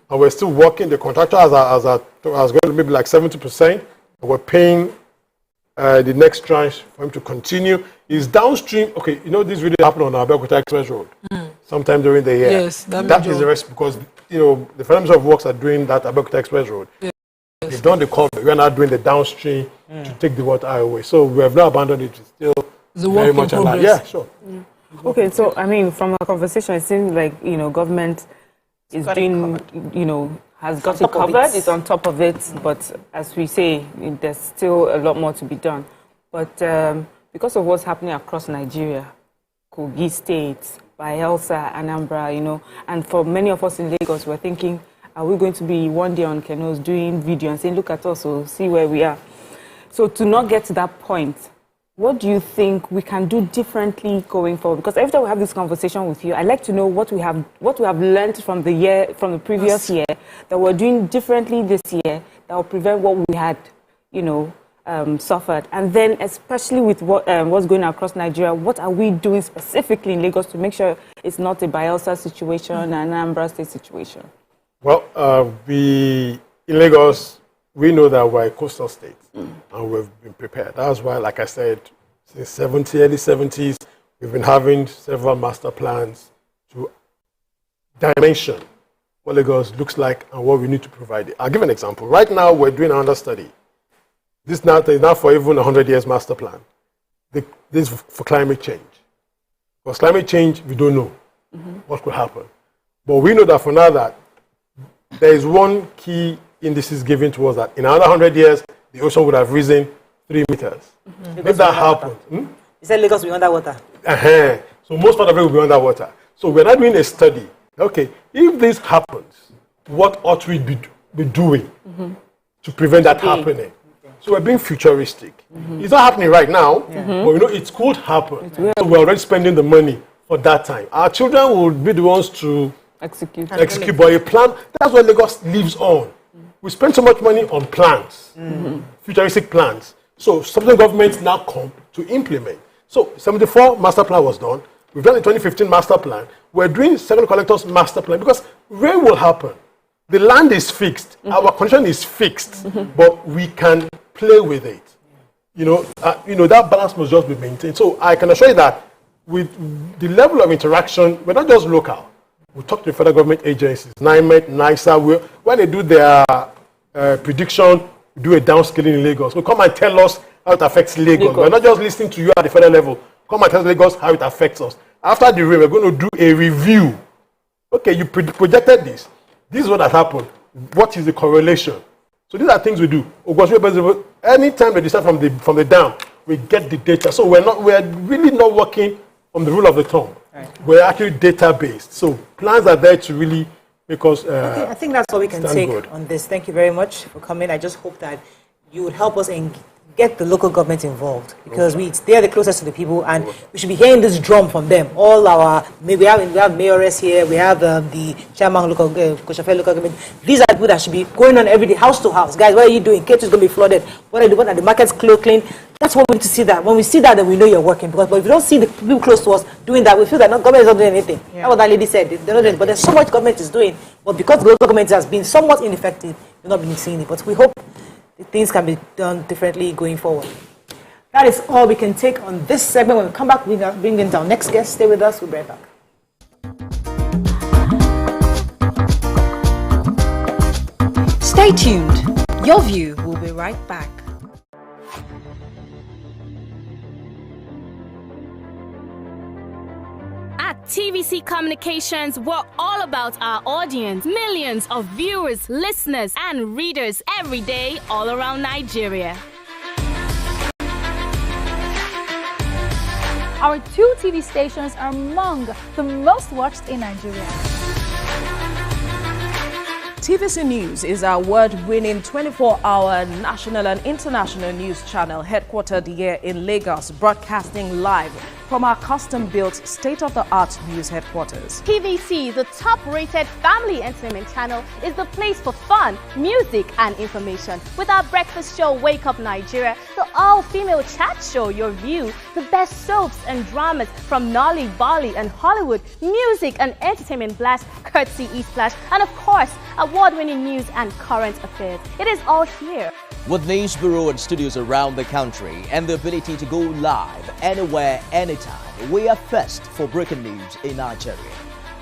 and we're still working. The contractor has going to maybe like 70%. And we're paying the next tranche for him to continue. It's downstream. Okay, this really happened on our Abeokuta Express Road sometime during the year. Yes, that is the rest because the Federal Ministry of Works are doing that Abeokuta Express Road. Yes. They've done the cover. We are now doing the downstream to take the water away. So we have not abandoned it. It's still very much alive. Yeah, sure. Okay, so I mean, from our conversation, it seems like government is doing, has got it covered. It's on top of it, but as we say, there's still a lot more to be done. But because of what's happening across Nigeria, Kogi State, Bayelsa, Anambra, and for many of us in Lagos, we're thinking, are we going to be one day on canoes doing video and saying, look at us, so see where we are? So to not get to that point, what do you think we can do differently going forward? Because every time we have this conversation with you, I'd like to know what we have learned from the previous year that we're doing differently this year that will prevent what we had, suffered. And then, especially with what's going on across Nigeria, what are we doing specifically in Lagos to make sure it's not a Bayelsa situation and an Anambra State situation? Well, in Lagos, we know that we're a coastal state, and we've been prepared. That's why, like I said, since early 70s, we've been having several master plans to dimension what Lagos looks like and what we need to provide. I'll give an example. Right now, we're doing an understudy. This is not for even 100 years master plan. This is for climate change. Because climate change, we don't know what could happen. But we know that for now that there is one key indices given to us that in another 100 years, the ocean would have risen 3 meters. If that happens... You said Lagos will be underwater. So most part of it will be underwater. So we're not doing a study. Okay, if this happens, what ought we be doing to prevent that happening? So we're being futuristic. It's not happening right now, but we know it could happen. So we're already spending the money for that time. Our children will be the ones to execute but a plan. That's what Lagos lives on. We spend so much money on plans, futuristic plans. So something governments now come to implement. So 74 master plan was done. We've done the 2015 master plan. We're doing second collectors master plan because rain will happen. The land is fixed. Our condition is fixed, but we can play with it. That balance must just be maintained. So I can assure you that with the level of interaction, we're not just local. We talk to the federal government agencies, NIMET, NISA. When they do their prediction, we do a downscaling in Lagos. So come and tell us how it affects Lagos. We're not just listening to you at the federal level. Come and tell Lagos how it affects us. After the rain, we're going to do a review. Okay, you projected this. This is what has happened. What is the correlation? So these are things we do. Anytime they decide from the dam, we get the data. So we're really not working from the rule of the thumb. We're actually data-based. So plans are there to really make us I think that's all we can take on this. Thank you very much for coming. I just hope that you would help us and get the local government involved because they are the closest to the people and we should be hearing this drum from them. All we have mayors here, we have the chairman local Koshafe local government. These are people that should be going on every day, house to house. Guys, what are you doing? Ketu is going to be flooded. What are the markets clean? That's what we need to see that. When we see that, then we know you're working. But if we don't see the people close to us doing that, we feel that government is not doing anything. Yeah. That's what that lady said. They're not doing it. But there's so much government is doing. But because the local government has been somewhat ineffective, we've not been seeing it. But we hope things can be done differently going forward. That is all we can take on this segment. When we come back, we bring in our next guest. Stay with us. We'll be right back. Stay tuned. Your View will be right back. At TVC Communications, we're all about our audience. Millions of viewers, listeners, and readers every day all around Nigeria. Our 2 TV stations are among the most watched in Nigeria. TVC News is our award-winning 24-hour national and international news channel headquartered here in Lagos, broadcasting live from our custom-built state-of-the-art news headquarters. TVC, the top-rated family entertainment channel, is the place for fun, music, and information. With our breakfast show, Wake Up Nigeria, the all-female chat show, Your View, the best soaps and dramas from Nolly, Bali, and Hollywood, music and entertainment blast, courtesy E-Splash, and of course, award-winning news and current affairs. It is all here. With news bureau and studios around the country and the ability to go live anywhere, anytime, we are first for breaking news in Nigeria.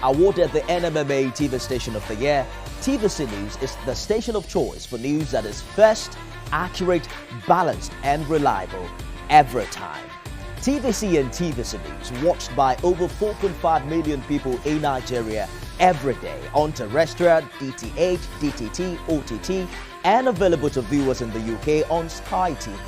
Awarded the NMMA TV Station of the Year, TVC News is the station of choice for news that is first, accurate, balanced, and reliable every time. TVC and TVC News watched by over 4.5 million people in Nigeria every day on terrestrial, DTH, DTT, OTT, and available to viewers in the UK on Sky TV.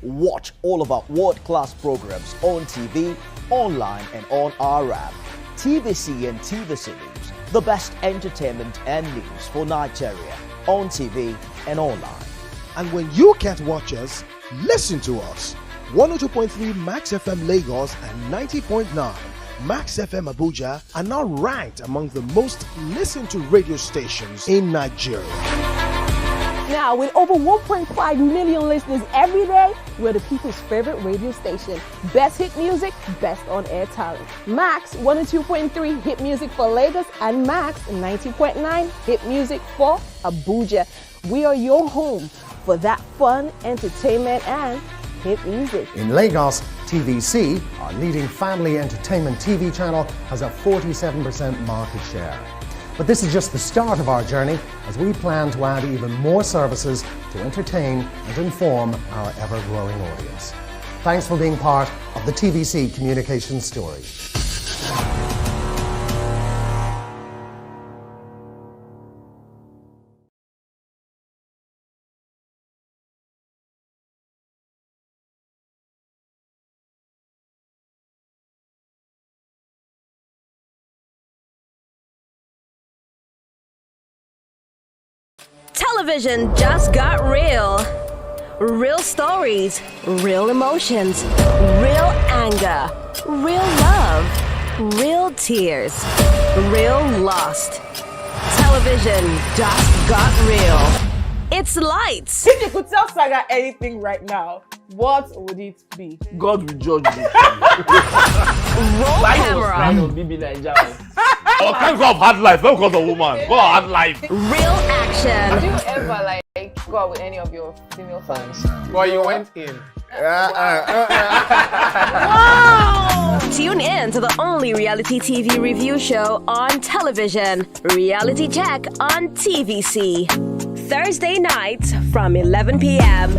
Watch all of our world-class programs on TV, online, and on our app. TVC and TVC News, the best entertainment and news for Nigeria on TV and online. And when you can't watch us, listen to us. 102.3 Max FM Lagos and 90.9 Max FM Abuja are now ranked among the most listened to radio stations in Nigeria. Now, with over 1.5 million listeners every day, we're the people's favorite radio station. Best hit music, best on-air talent. Max 102.3 hit music for Lagos and Max 90.9 hit music for Abuja. We are your home for that fun, entertainment, and hit music. In Lagos, TVC, our leading family entertainment TV channel, has a 47% market share. But this is just the start of our journey, as we plan to add even more services to entertain and inform our ever-growing audience. Thanks for being part of the TVC communications story. Television just got real. Real stories, real emotions, real anger, real love, real tears, real lost. Television just got real. It's lights. If you could tell Saga anything right now, what would it be? God will judge me. Roll camera. Oh, thank God of hard life, not because of woman. God hard life. Real action. Do you ever go out with any of your female fans? Well, you went in. Wow! Tune in to the only reality TV review show on television, Reality Check on TVC. Thursday nights from 11 p.m.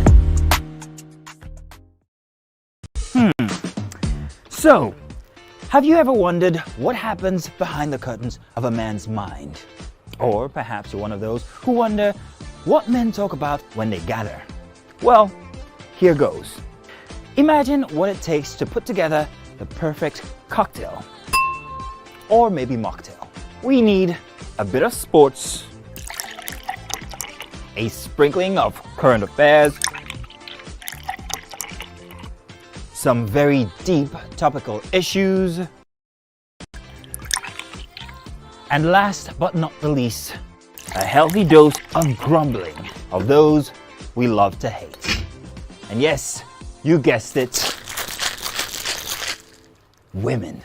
So, have you ever wondered what happens behind the curtains of a man's mind? Or perhaps you're one of those who wonder what men talk about when they gather. Well, here goes. Imagine what it takes to put together the perfect cocktail. Or maybe mocktail. We need a bit of sports, a sprinkling of current affairs, some very deep topical issues, and last but not the least, a healthy dose of grumbling of those we love to hate. And yes, you guessed it, women.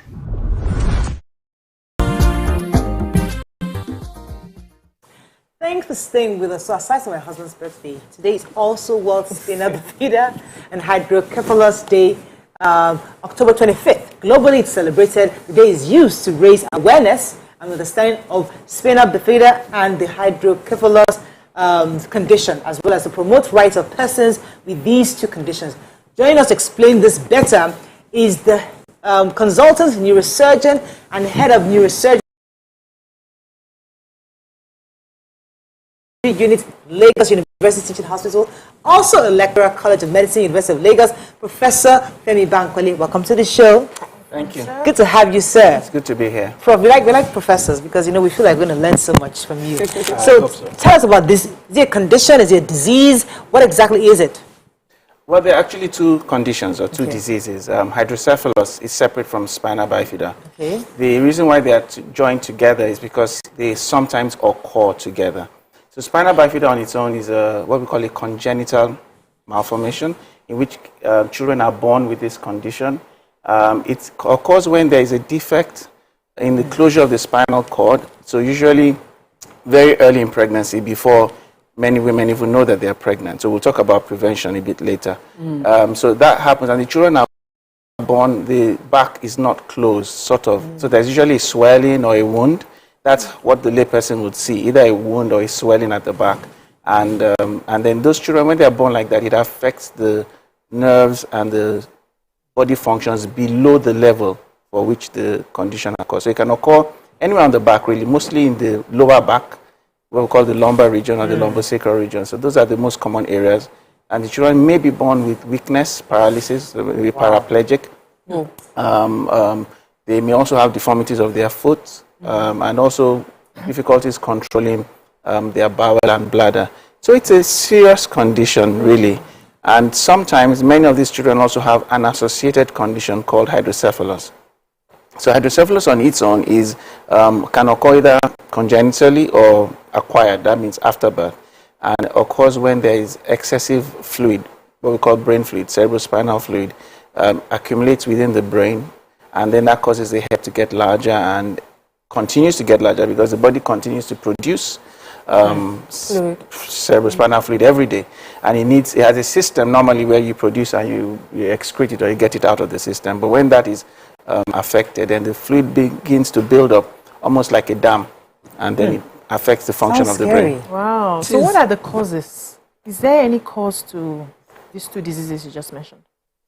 Thanks for staying with us. So aside from my husband's birthday, today is also World Spina Bifida and Hydrocephalus Day, October 25th. Globally, it's celebrated. The day is used to raise awareness and understanding of spina bifida and the hydrocephalus condition, as well as to promote rights of persons with these two conditions. Joining us to explain this better is the consultant neurosurgeon and head of neurosurgery Unit, Lagos University Teaching Hospital, also a lecturer, College of Medicine, University of Lagos, Professor Femi Bankwale. Welcome to the show. Thank you. Good to have you, sir. It's good to be here. Prof, we like professors because, we feel like we're going to learn so much from you. So tell us about this. Is it a condition? Is it a disease? What exactly is it? Well, there are actually two conditions or two diseases. Hydrocephalus is separate from spina bifida. Okay. The reason why they are joined together is because they sometimes occur together. So spina bifida on its own is what we call a congenital malformation in which children are born with this condition. It occurs when there is a defect in the closure of the spinal cord. So usually very early in pregnancy before many women even know that they are pregnant. So we'll talk about prevention a bit later. So that happens and the children are born, the back is not closed, sort of. So there's usually a swelling or a wound. That's what the layperson would see, either a wound or a swelling at the back. And then those children, when they're born like that, it affects the nerves and the body functions below the level for which the condition occurs. So it can occur anywhere on the back, really, mostly in the lower back, what we call the lumbar region or the lumbosacral region. So those are the most common areas. And the children may be born with weakness, paralysis, they may be paraplegic. They may also have deformities of their foot and also difficulties controlling their bowel and bladder. So it's a serious condition, really. And sometimes many of these children also have an associated condition called hydrocephalus. So hydrocephalus on its own is can occur either congenitally or acquired, that means after birth, and occurs when there is excessive fluid, what we call brain fluid, cerebrospinal fluid, accumulates within the brain, and then that causes the head to get larger and continues to get larger because the body continues to produce cerebrospinal fluid every day, and it has a system normally where you produce and you excrete it or you get it out of the system. But when that is affected, then the fluid begins to build up almost like a dam, and then it affects the function of the brain. Wow. So what are the causes? Is there any cause to these two diseases you just mentioned?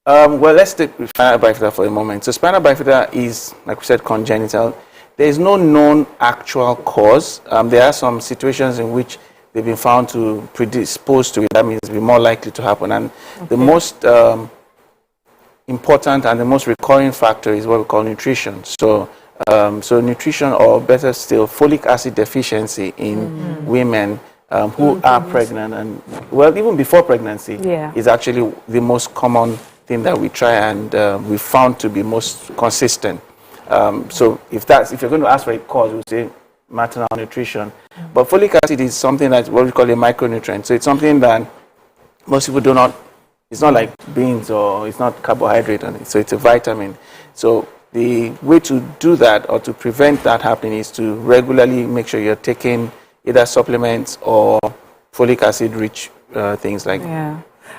Well, let's take spina bifida for a moment. So spina bifida is, like we said, congenital. There is no known actual cause. There are some situations in which they've been found to predispose to it. That means be more likely to happen. And the most important and the most recurring factor is what we call nutrition. So, so nutrition, or better still, folic acid deficiency in women who are pregnant, and well, even before pregnancy, is actually the most common thing that we try and we found to be most consistent. So if you're going to ask for a cause, we'll say maternal nutrition. But folic acid is something that's what we call a micronutrient. So it's something that most people do not, it's not like beans or it's not carbohydrate on it. So it's a vitamin. So the way to do that or to prevent that happening is to regularly make sure you're taking either supplements or folic acid rich things like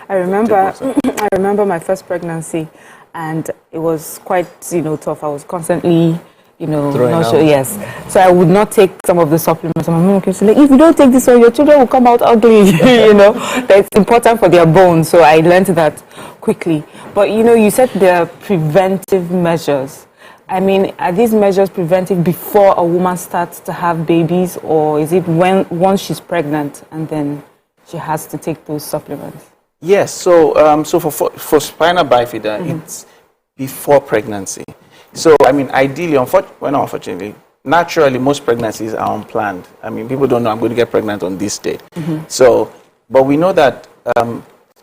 I remember my first pregnancy, and it was quite, tough. I was constantly, not sure. Yes. So I would not take some of the supplements. My mom kept saying, if you don't take this one, your children will come out ugly, That's important for their bones. So I learned that quickly. But, you said there are preventive measures. I mean, are these measures preventive before a woman starts to have babies, or is it once she's pregnant and then she has to take those supplements? Yes, so for spina bifida, it's before pregnancy. So, I mean, ideally, unfortunately, naturally, most pregnancies are unplanned. I mean, people don't know I'm going to get pregnant on this date. So, but we know that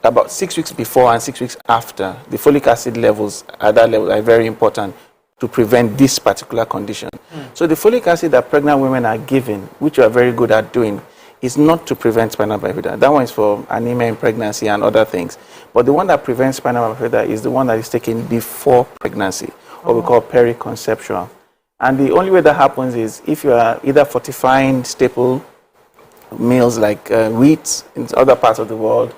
about 6 weeks before and 6 weeks after, the folic acid levels at that level are very important to prevent this particular condition. So the folic acid that pregnant women are given, which we are very good at doing, is not to prevent spina bifida. That one is for anemia in pregnancy and other things. But the one that prevents spina bifida is the one that is taken before pregnancy, what we call periconceptual. And the only way that happens is if you are either fortifying staple meals like wheat in other parts of the world,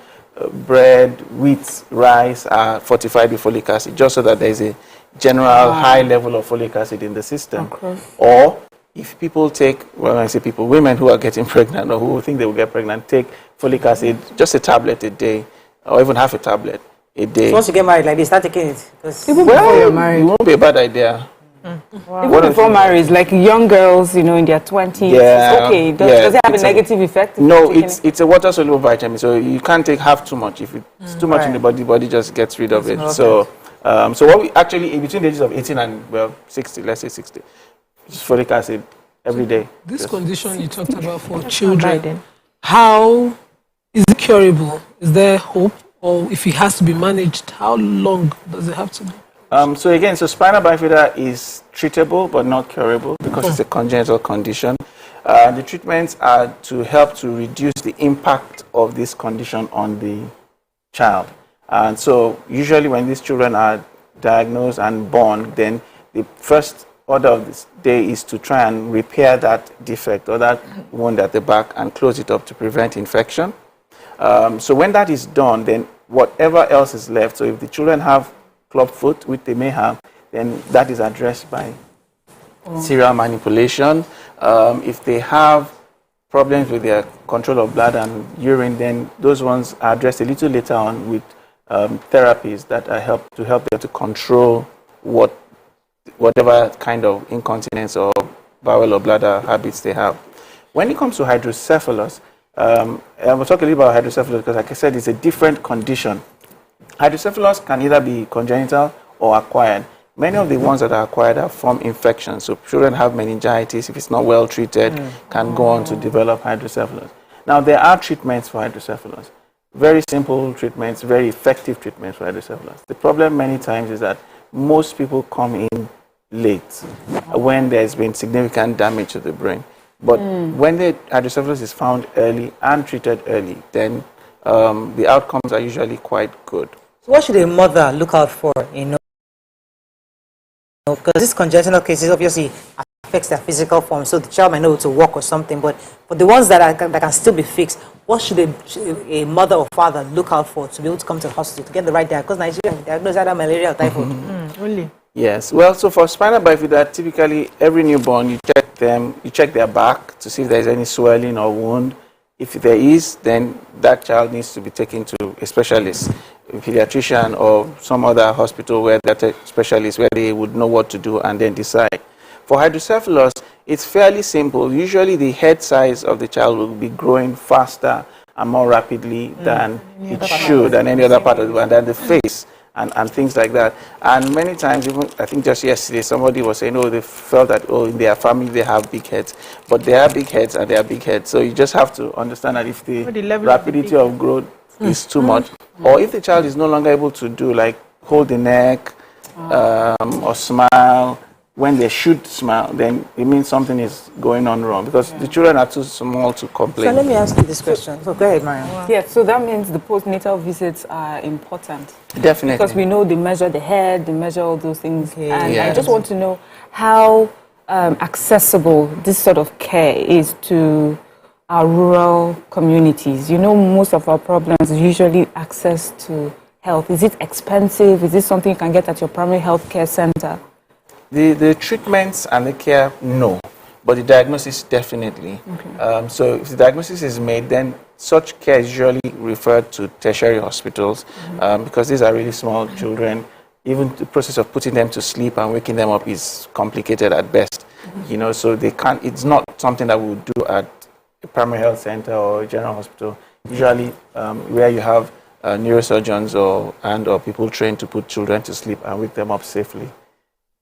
bread, wheat, rice are fortified with folic acid, just so that there is a general high level of folic acid in the system. Or if people take, when I say people, women who are getting pregnant or who think they will get pregnant, take folic acid, just a tablet a day, or even half a tablet a day. So once you get married like this, start taking it. Even before you're married. It won't be a bad idea. Even before marriage, like young girls, in their 20s, it's okay. Does it have a negative effect? No, it's a water-soluble vitamin, so you can't take half too much. If it's too much in the body just gets rid of it. So So what we actually, between the ages of 18 and, well, 60, let's say 60, just folic acid every day. This condition you talked about for children, how is it curable? Is there hope? Or if it has to be managed, how long does it have to be? So again, spinal bifida is treatable but not curable because it's a congenital condition. The treatments are to help to reduce the impact of this condition on the child. And so usually when these children are diagnosed and born, then the first order of this day is to try and repair that defect or that wound at the back and close it up to prevent infection. So when that is done, then whatever else is left, so if the children have clubfoot, which they may have, then that is addressed by serial manipulation. If they have problems with their control of blood and urine, then those ones are addressed a little later on with therapies that are help them to control whatever kind of incontinence or bowel or bladder habits they have. When it comes to hydrocephalus, I will talk a little about hydrocephalus because, like I said, it's a different condition. Hydrocephalus can either be congenital or acquired. Many of the ones that are acquired are from infections. So children have meningitis, if it's not well treated, can go on to develop hydrocephalus. Now, there are treatments for hydrocephalus. Very simple treatments, very effective treatments for hydrocephalus. The problem many times is that most people come in late when there's been significant damage to the brain. But when the hydrocephalus is found early and treated early, then the outcomes are usually quite good. So what should a mother look out for? Because this congenital cases obviously affects their physical form, so the child might know to walk or something. But for the ones that can still be fixed, what should a mother or father look out for to be able to come to the hospital to get the right diagnosis? Because Nigeria diagnosed either malaria or typhoid. Really? Yes. Well, so for spinal bifida, typically every newborn you check their back to see if there is any swelling or wound. If there is, then that child needs to be taken to a specialist, a pediatrician or some other hospital where that specialist where they would know what to do and then decide. For hydrocephalus, it's fairly simple. Usually the head size of the child will be growing faster and more rapidly than it should, and any other part of the body, than the face. And things like that. And many times, even I think just yesterday, somebody was saying, they felt that, in their family they have big heads. But they are big heads and they are big heads. So you just have to understand that if the rapidity of growth is too much, or if the child is no longer able to do, like hold the neck or smile, when they should smile, then it means something is going on wrong because the children are too small to complain. So let me ask you this question. So go ahead, Mariam. Wow. Yeah, so that means the postnatal visits are important. Definitely. Because we know they measure the head, they measure all those things. Okay. And I just want to know how accessible this sort of care is to our rural communities. Most of our problems is usually access to health. Is it expensive? Is this something you can get at your primary health care center? The treatments and the care, no. But the diagnosis, definitely. Okay. So if the diagnosis is made, then such care is usually referred to tertiary hospitals because these are really small children. Even the process of putting them to sleep and waking them up is complicated at best. So they can't. It's not something that we would do at a primary health center or a general hospital. Usually where you have neurosurgeons or people trained to put children to sleep and wake them up safely.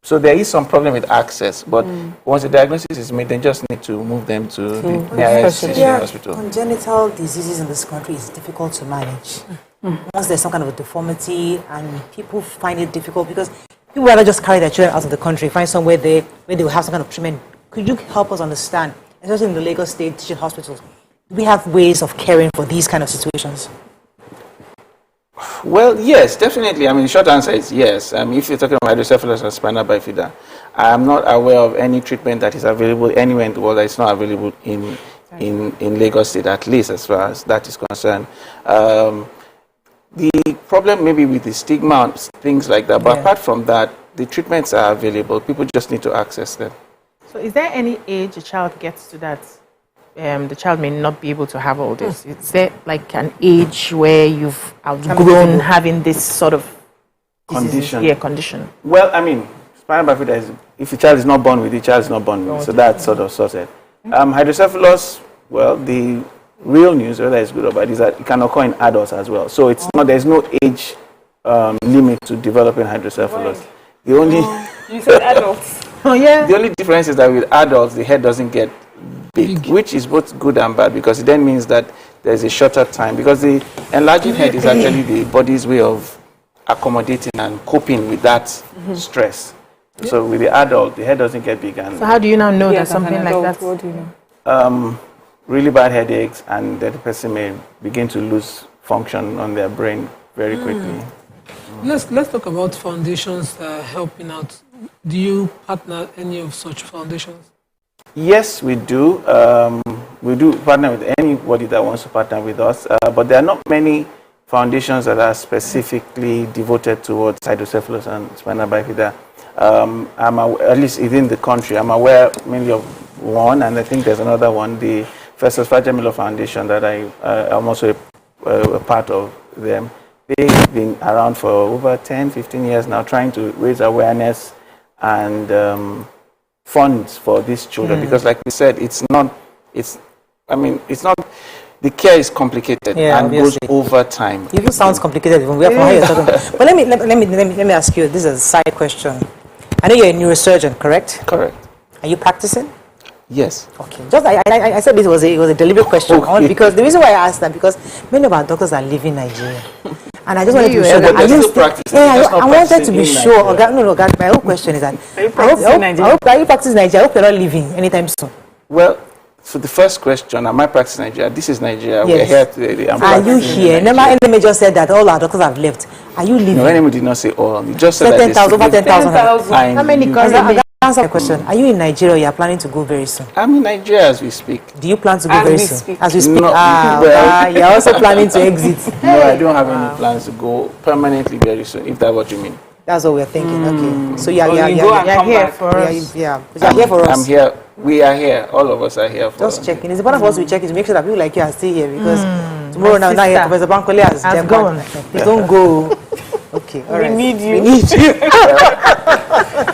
So there is some problem with access, but once the diagnosis is made, they just need to move them to the nearest hospital. Congenital diseases in this country is difficult to manage. Once there's some kind of a deformity, and people find it difficult because people rather just carry their children out of the country, find somewhere where they will have some kind of treatment. Could you help us understand, especially in the Lagos State teaching hospitals, do we have ways of caring for these kind of situations? Well, yes, definitely. The short answer is yes. If you're talking about hydrocephalus or spinal bifida, I am not aware of any treatment that is available anywhere in the world that is not available in Lagos State, at least as far as that is concerned. The problem maybe with the stigma and things like that, but apart from that, the treatments are available. People just need to access them. So is there any age a child gets to that the child may not be able to have all this? Is there like an age where you've outgrown having this sort of condition? Condition. Well, spinal bifida is, if the child is not born with it, the child is not born with it. So that's sort of sorted. Hydrocephalus, well, the real news, whether it's good or bad, is that it can occur in adults as well. So it's not, there's no age limit to developing hydrocephalus. Right. The only you said adults. Oh yeah. The only difference is that with adults, the head doesn't get big, which is both good and bad, because it then means that there's a shorter time, because the enlarging head is actually the body's way of accommodating and coping with that stress. So with the adult, the head doesn't get big. And so how do you now know that something like that? What do you know? Really bad headaches, and the person may begin to lose function on their brain very quickly. Let's talk about foundations that are helping out. Do you partner any of such foundations? Yes, we do. We do partner with anybody that wants to partner with us, but there are not many foundations that are specifically devoted towards hydrocephalus and spina bifida. At least within the country, I'm aware mainly of one, and I think there's another one, the Festus Fajamilo Foundation, that I'm also a part of them. They've been around for over 10, 15 years now, trying to raise awareness and funds for these children, because like we said, the care is complicated and goes over time. It even sounds complicated when we are from how you're talking. But let me ask you, this is a side question. I know you're a neurosurgeon, correct? Correct. Are you practicing? Yes. Okay. Just I said this was a deliberate question, because the reason why I asked that, because many of our doctors are leaving Nigeria. And I just wanted to be sure that I wanted to be sure. My whole question is that are you practicing Nigeria? I hope you're not leaving anytime soon. Well, so the first question, am I practicing Nigeria? This is Nigeria. Yes. We're here today. Are you here? Enemy just said that all our doctors have left. Are you leaving? No, enemy did not say all. You just said 10,000, over 10,000. How many countries? Answer the question. Are you in Nigeria or you are planning to go very soon? I'm in Nigeria as we speak. Do you plan to go very soon? As we speak? No, you're also planning to exit. No, I don't have any plans to go permanently very soon, if that's what you mean. That's what we're thinking. Okay. So you're here for us. You're here for us. I'm here. We are here. All of us are here for just checking. It's important for us to check to make sure that people like you are still here, because tomorrow now Professor Bankole has gone. Please don't go. Okay. All right. We need you. We need you.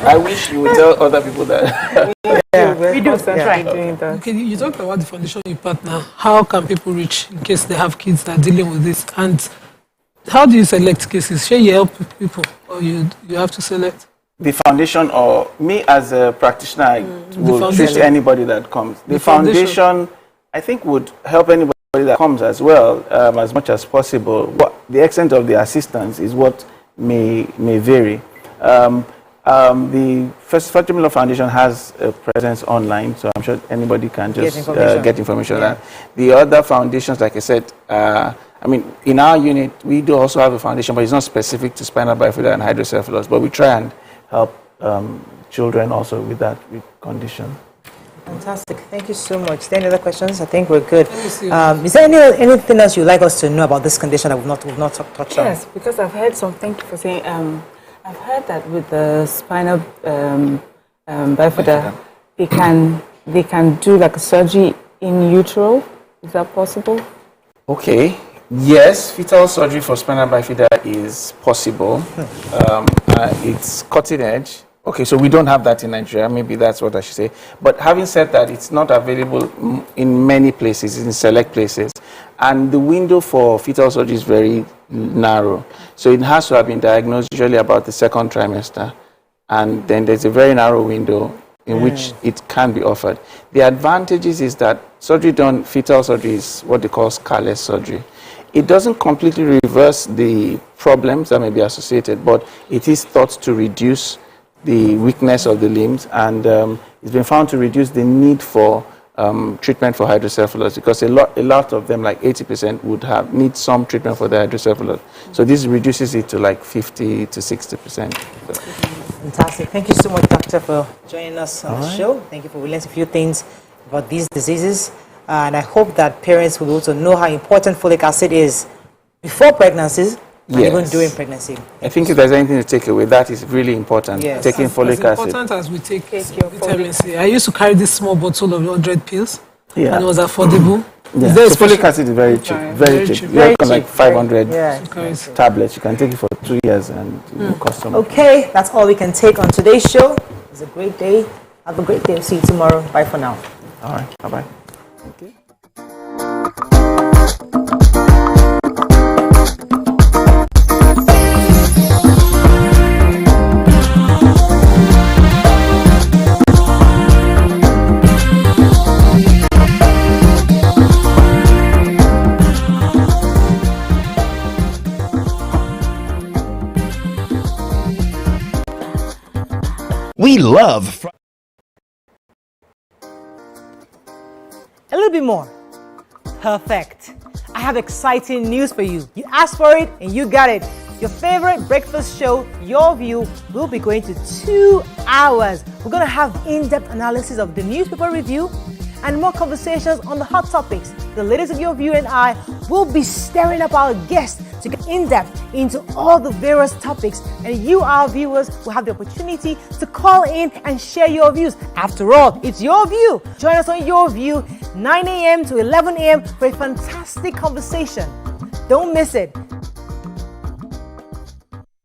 I wish you would tell other people that. We do try doing that. Okay, you talked about the foundation you partner. How can people reach in case they have kids that are dealing with this? And how do you select cases? Shall you help people, or you have to select? The foundation, or me as a practitioner, I will treat anybody that comes. The foundation, I think, would help anybody that comes as well, as much as possible. The extent of the assistance is what may vary. The First Fatimilo Foundation has a presence online, so I'm sure anybody can just get information on that. The other foundations, like I said, in our unit, we do also have a foundation, but it's not specific to spinal bifida and hydrocephalus, but we try and help children also with that condition. Fantastic. Thank you so much. Any other questions? I think we're good. Is there anything else you'd like us to know about this condition that we've not touched on? Yes, because I've heard some. Thank you for saying. I've heard that with the spinal bifida, they can do like a surgery in utero. Is that possible? Okay. Yes, fetal surgery for spinal bifida is possible. It's cutting edge. Okay, so we don't have that in Nigeria. Maybe that's what I should say. But having said that, it's not available in many places, in select places. And the window for fetal surgery is very narrow. So it has to have been diagnosed usually about the second trimester. And then there's a very narrow window in which it can be offered. The advantages is that fetal surgery is what they call scarless surgery. It doesn't completely reverse the problems that may be associated, but it is thought to reduce the weakness of the limbs, and it's been found to reduce the need for treatment for hydrocephalus, because a lot of them, like 80%, would need some treatment for the hydrocephalus. So this reduces it to like 50 to 60%. Fantastic. Thank you so much, Doctor, for joining us on the show. Thank you for learning a few things about these diseases. And I hope that parents will also know how important folic acid is before pregnancies and even during pregnancy. I think if there's anything to take away, that is really important. Yes. Taking folic acid. As important as we take vitamin C. I used to carry this small bottle of 100 pills, and it was affordable. Yeah. So folic acid is very cheap. Very cheap. You have like 500 tablets. You can take it for 2 years and it will cost so much. Okay, that's all we can take on today's show. It's a great day. Have a great day. See you tomorrow. Bye for now. All right. Bye-bye. Okay. We love... A little bit more. Perfect. I have exciting news for you. You asked for it and you got it. Your favorite breakfast show, Your View, will be going to 2 hours. We're going to have in-depth analysis of the newspaper review and more conversations on the hot topics. The ladies of Your View and I will be stirring up our guests to get in-depth into all the various topics, and you, our viewers, will have the opportunity to call in and share your views. After all, it's Your View. Join us on Your View, 9 a.m. to 11 a.m. for a fantastic conversation. Don't miss it.